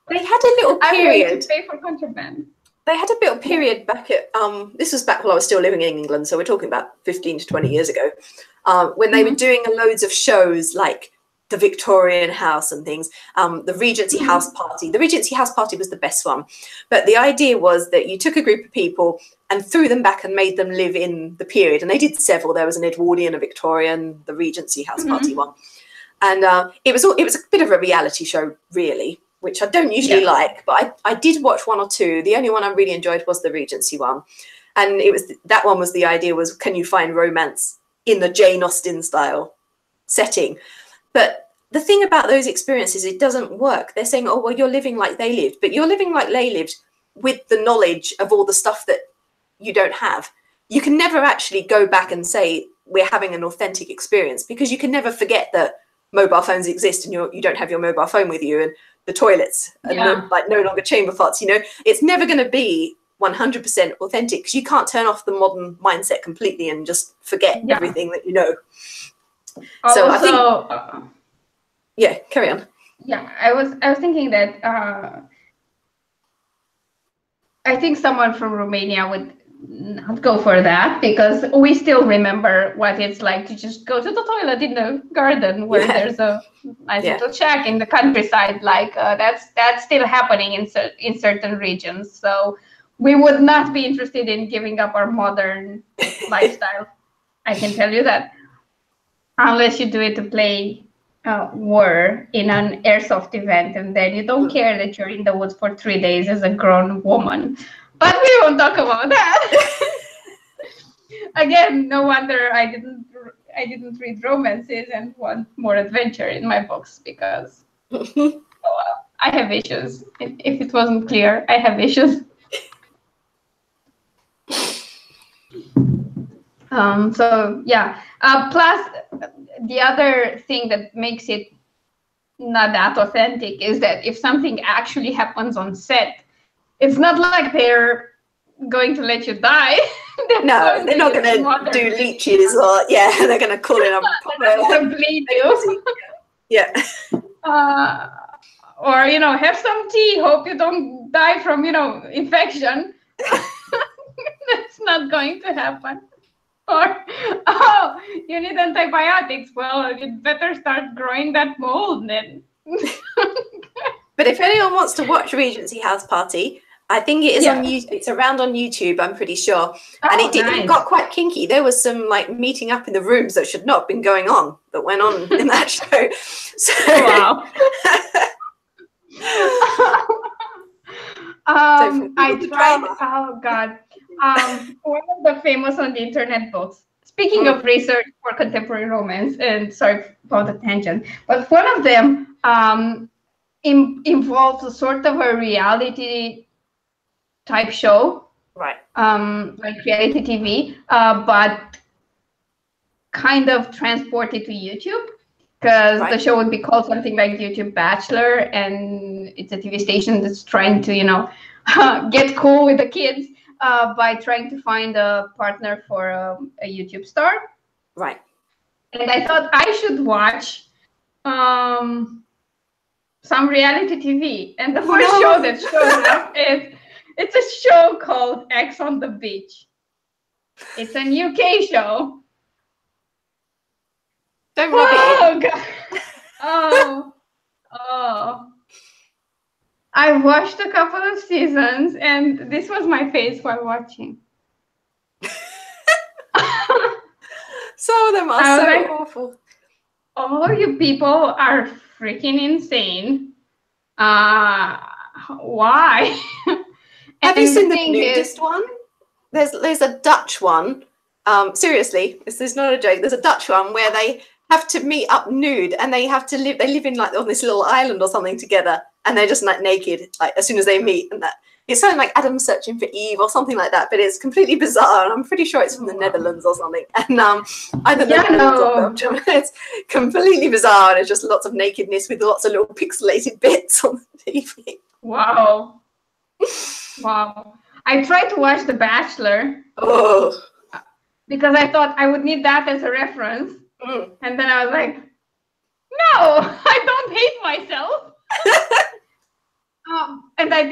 They had a little period. I'm going to pay for contraband. They had a little period back at, this was back while I was still living in England, so we're talking about 15 to 20 years ago, when they were doing loads of shows like the Victorian House and things, the Regency House Party. The Regency House Party was the best one. But the idea was that you took a group of people and threw them back and made them live in the period. And they did several. There was an Edwardian, a Victorian, the Regency House Party one. And it was a bit of a reality show, really, which I don't usually like. But I did watch one or two. The only one I really enjoyed was the Regency one. And that one was the idea was, can you find romance in the Jane Austen style setting? But the thing about those experiences, it doesn't work. They're saying, oh, well, you're living like they lived, but you're living like they lived with the knowledge of all the stuff that you don't have. You can never actually go back and say we're having an authentic experience, because you can never forget that mobile phones exist and you don't have your mobile phone with you, and the toilets are no longer chamber pots. You know, it's never going to be 100% authentic, because you can't turn off the modern mindset completely and just forget everything that you know. So I think, carry on. Yeah, I was thinking that I think someone from Romania would not go for that, because we still remember what it's like to just go to the toilet in the garden where there's a nice little shack in the countryside. Like that's still happening in certain regions. So we would not be interested in giving up our modern lifestyle. I can tell you that. Unless you do it to play war in an airsoft event, and then you don't care that you're in the woods for 3 days as a grown woman. But we won't talk about that. Again, no wonder I didn't read romances and want more adventure in my books, because I have issues. If it wasn't clear, I have issues. So yeah. Plus, the other thing that makes it not that authentic is that if something actually happens on set, it's not like they're going to let you die. No, they're not going to do leeches, or they're going to call in a bleed you. Or have some tea. Hope you don't die from infection. That's not going to happen. Or, oh, you need antibiotics. Well, you'd better start growing that mold then. But if anyone wants to watch Regency House Party, I think it is on YouTube. It's around on YouTube, I'm pretty sure. And it got quite kinky. There was some like meeting up in the rooms that should not have been going on that went on in that show. So, wow. I tried. Oh God. One of the famous on the internet books. Speaking of research for contemporary romance, and sorry about the tangent, but one of them involves a sort of a reality type show, right? Like reality TV, but kind of transported to YouTube, because the show would be called something like YouTube Bachelor, and it's a TV station that's trying to get cool with the kids. by trying to find a partner for a YouTube star. Right. And I thought I should watch some reality TV. And the first show that showed up it's a show called X on the Beach. It's a UK show. Don't rub it in. God. Oh. I watched a couple of seasons, and this was my face while watching. Some of them are so awful. All you people are freaking insane. Why? Have you seen the nudist one? There's a Dutch one. Seriously, this is not a joke. There's a Dutch one where they have to meet up nude, and they live in like on this little island or something together, and they're just like naked like as soon as they meet, and that it's something like Adam searching for Eve or something like that, but it's completely bizarre, and I'm pretty sure it's from the Netherlands or something. And either Netherlands or Belgium. It's completely bizarre, and it's just lots of nakedness with lots of little pixelated bits on the TV. Wow. I tried to watch The Bachelor because I thought I would need that as a reference. And then I was like, no, I don't hate myself. And I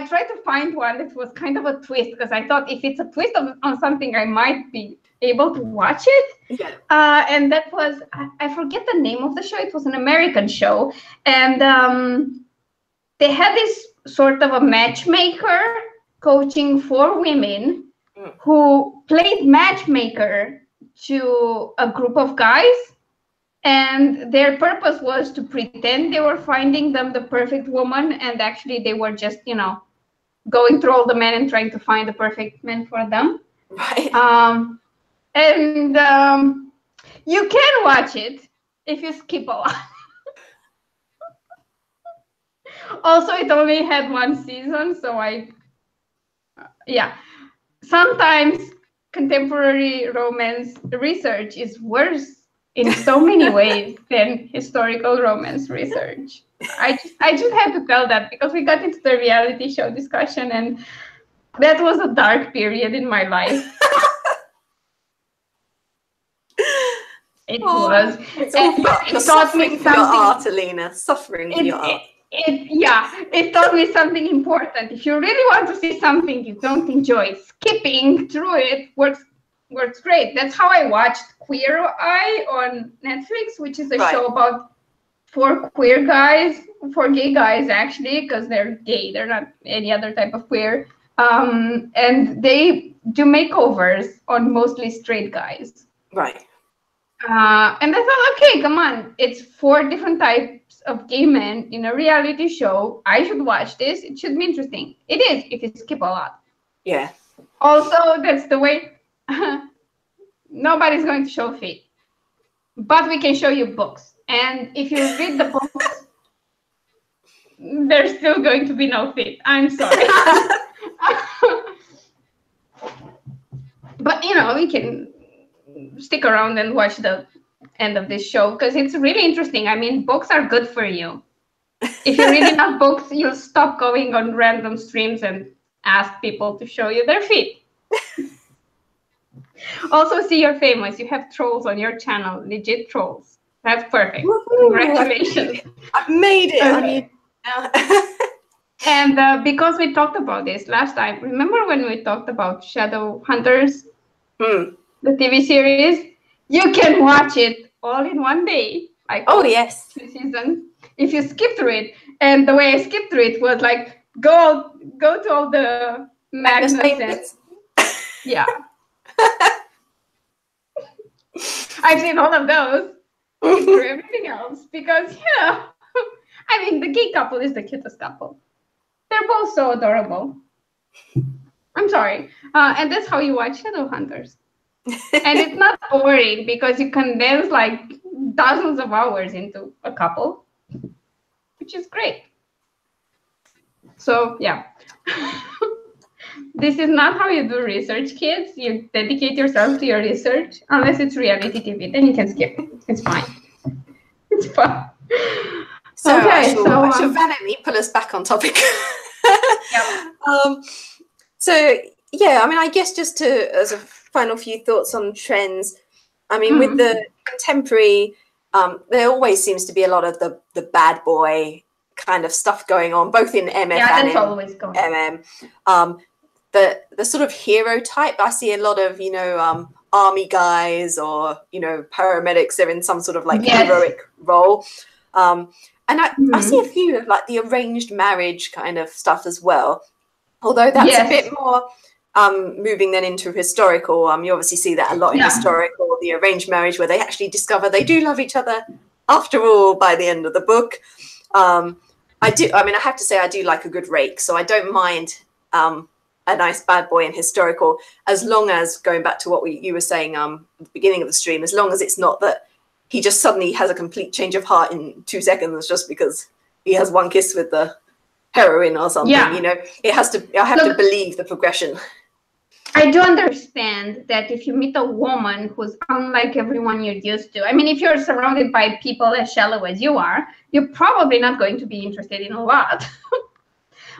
tried to find one that was kind of a twist, because I thought if it's a twist on something, I might be able to watch it. Yeah. And that was, I forget the name of the show. It was an American show. And they had this sort of a matchmaker coaching 4 women who played matchmaker to a group of guys, and their purpose was to pretend they were finding them the perfect woman, and actually they were just, going through all the men and trying to find the perfect man for them. Right. You can watch it if you skip a lot. Also, it only had 1 season, so sometimes contemporary romance research is worse in so many ways than historical romance research. I just had to tell that, because we got into the reality show discussion, and that was a dark period in my life. It was. It's all it taught me something. Your art, Alina. Suffering for your art. It taught me something important. If you really want to see something you don't enjoy, skipping through it works great. That's how I watched Queer Eye on Netflix, which is a show about 4 queer guys, 4 gay guys actually, because they're gay. They're not any other type of queer. And they do makeovers on mostly straight guys. Right. And I thought, okay, come on. It's 4 different types of gay men in a reality show. I should watch this. It should be interesting. It is, if you skip a lot. Yeah. Also, that's the way. Nobody's going to show feet. But we can show you books. And if you read the books, there's still going to be no feet. I'm sorry. But, we can stick around and watch the end of this show, because it's really interesting. I mean, books are good for you. If you read enough books, you'll stop going on random streams and ask people to show you their feet. Also, see, you're famous. You have trolls on your channel, legit trolls. That's perfect. Congratulations. I've made it. Okay. And because we talked about this last time, remember when we talked about Shadow Hunters, the TV series? You can watch it all in one day. Yes. 2 seasons. If you skip through it, and the way I skipped through it was like, go to all the Magnus. Yeah. I've seen all of those. For everything else, because I mean, the gay couple is the cutest couple. They're both so adorable. I'm sorry. And that's how you watch Shadowhunters. And it's not boring, because you condense like dozens of hours into a couple, which is great. So yeah. This is not how you do research, kids. You dedicate yourself to your research, unless it's reality TV. Then you can skip it. It's fine. It's fun. So okay, I shall valiantly pull us back on topic. Yep. So yeah, I mean, I guess just to as a final few thoughts on trends. I mean, with the contemporary, there always seems to be a lot of the bad boy kind of stuff going on, both in MF and in always going MM. The sort of hero type, I see a lot of, you know, army guys or, you know, paramedics. They're in some sort of like heroic role. And I see a few of like the arranged marriage kind of stuff as well. Although that's a bit more moving then into historical. You obviously see that a lot in historical, the arranged marriage where they actually discover they do love each other after all by the end of the book. I mean, I have to say I do like a good rake, so I don't mind a nice bad boy in historical, as long as, going back to what you were saying at the beginning of the stream, as long as it's not that he just suddenly has a complete change of heart in 2 seconds just because he has one kiss with the heroine or something. You know, I have to believe the progression. I do understand that if you meet a woman who's unlike everyone you're used to, I mean, if you're surrounded by people as shallow as you are, you're probably not going to be interested in a lot.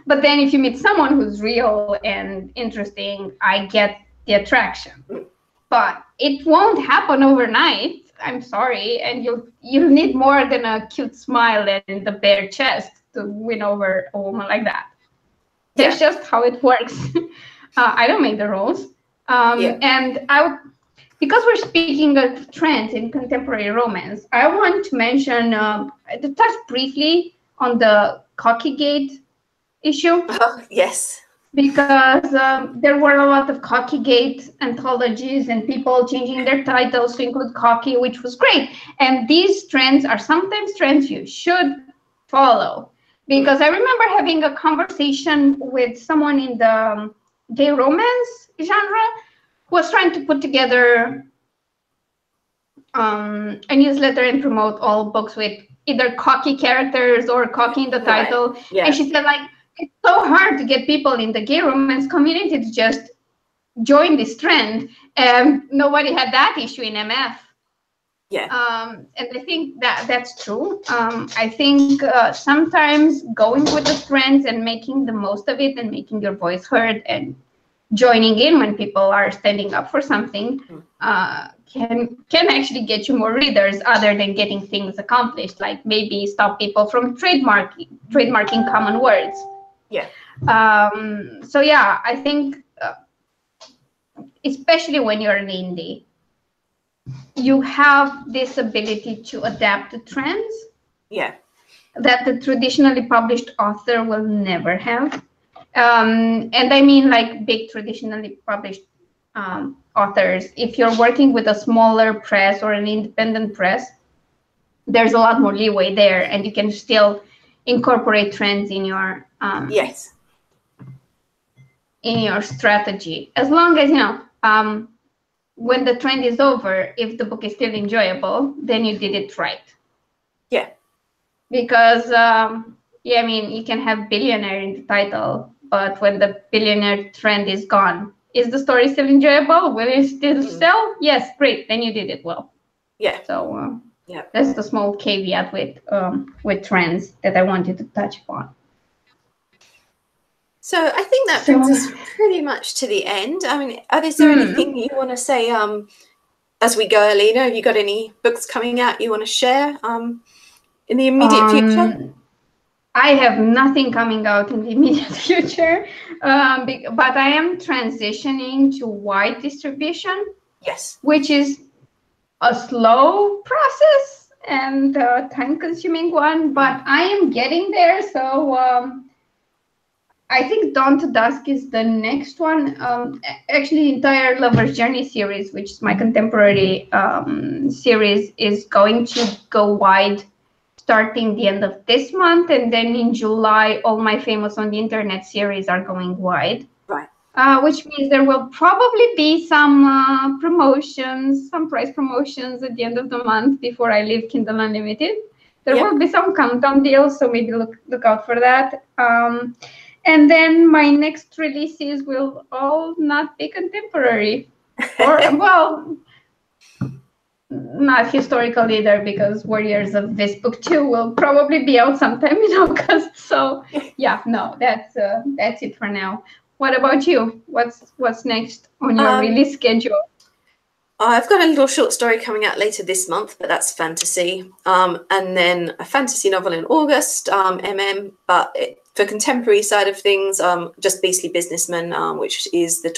But then if you meet someone who's real and interesting, I get the attraction. But it won't happen overnight. I'm sorry. And you'll need more than a cute smile and the bare chest to win over a woman like that. That's just how it works. I don't make the rules. And because we're speaking of trends in contemporary romance, I want to mention, to touch briefly on the Cockygate issue. Yes. Because there were a lot of Cockygate anthologies and people changing their titles to include cocky, which was great. And these trends are sometimes trends you should follow. Because I remember having a conversation with someone in the gay romance genre who was trying to put together a newsletter and promote all books with either cocky characters or cocky in the title. And she said, like, it's so hard to get people in the gay romance community to just join this trend. And nobody had that issue in MF. And I think that's true. I think sometimes going with the trends and making the most of it and making your voice heard and joining in when people are standing up for something can actually get you more readers, other than getting things accomplished, like maybe stop people from trademarking common words. So yeah, I think especially when you're an indie, you have this ability to adapt to trends that the traditionally published author will never have. And I mean, like, big traditionally published authors. If you're working with a smaller press or an independent press, there's a lot more leeway there, and you can still incorporate trends in your in your strategy, as long as, you know, when the trend is over, if the book is still enjoyable, then you did it right. Because I mean, you can have billionaire in the title, but when the billionaire trend is gone, is the story still enjoyable? Will it still sell? Yes, great, then you did it well. So that's the small caveat with trends that I wanted to touch upon. So I think that brings us pretty much to the end. I mean, is there anything you want to say as we go, Alina? Have you got any books coming out you want to share in the immediate future? I have nothing coming out in the immediate future, but I am transitioning to wide distribution. Which is a slow process and a time-consuming one, but I am getting there. So I think Dawn to Dusk is the next one. Actually, the entire Lover's Journey series, which is my contemporary series, is going to go wide starting the end of this month. And then in July, all my Famous on the Internet series are going wide. Which means there will probably be some promotions, some price promotions at the end of the month before I leave Kindle Unlimited. There will be some countdown deals, so maybe look out for that. And then my next releases will all not be contemporary. Or, well, not historical either, because Warriors of This Book 2 will probably be out sometime in August. So yeah, no, that's it for now. what about you? What's next on your release schedule? I've got a little short story coming out later this month, but that's fantasy. And then a fantasy novel in August, but for contemporary side of things, just Beastly Businessman, which is the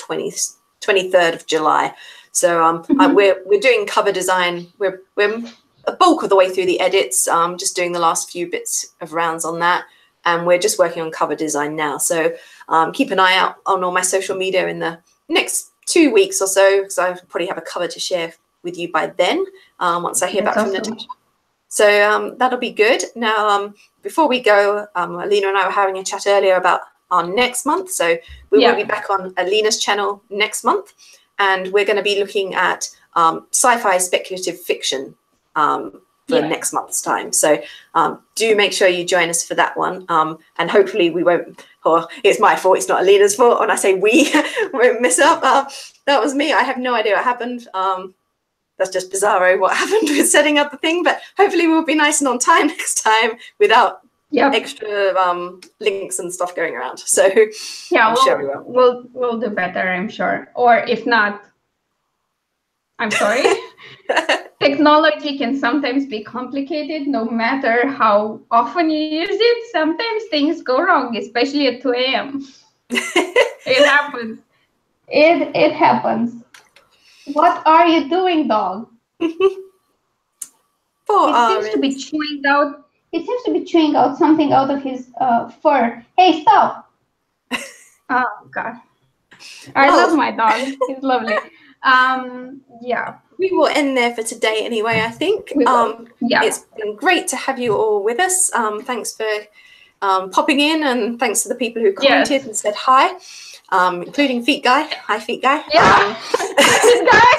23rd of July. So we're doing cover design. We're a bulk of the way through the edits, just doing the last few bits of rounds on that. And we're just working on cover design now. So keep an eye out on all my social media in the next 2 weeks or so, because I probably have a cover to share with you by then, once I hear back from Natasha. So that'll be good. Now, before we go, Alina and I were having a chat earlier about our next month. So we will be back on Alina's channel next month. And we're going to be looking at sci-fi speculative fiction for next month's time. So do make sure you join us for that one. And hopefully we won't, or it's my fault, it's not Alina's fault. When I say we won't mess up, that was me. I have no idea what happened. That's just bizarro what happened with setting up the thing, but hopefully we'll be nice and on time next time without extra links and stuff going around. So yeah, we'll do better, I'm sure. Or if not, I'm sorry. Technology can sometimes be complicated, no matter how often you use it. Sometimes things go wrong, especially at 2 a.m. It happens. It happens. What are you doing, dog? It seems to be chewing out. It seems to be chewing out something out of his fur. Hey, stop! Oh God, I love my dog. He's lovely. Yeah. We will end there for today anyway, I think. It's been great to have you all with us. Thanks for popping in, and thanks to the people who commented and said hi, including Feet Guy. Hi, Feet Guy. Yeah. Feet Guy.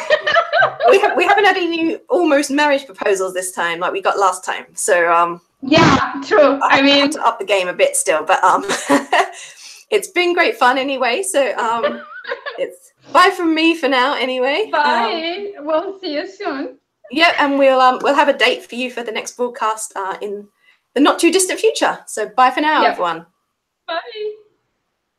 we haven't had any almost marriage proposals this time like we got last time. So yeah, true. I mean, have to up the game a bit still, but it's been great fun anyway. So it's bye from me for now anyway. Bye. We'll see you soon. Yeah, and we'll have a date for you for the next broadcast in the not too distant future. So bye for now, everyone. Bye.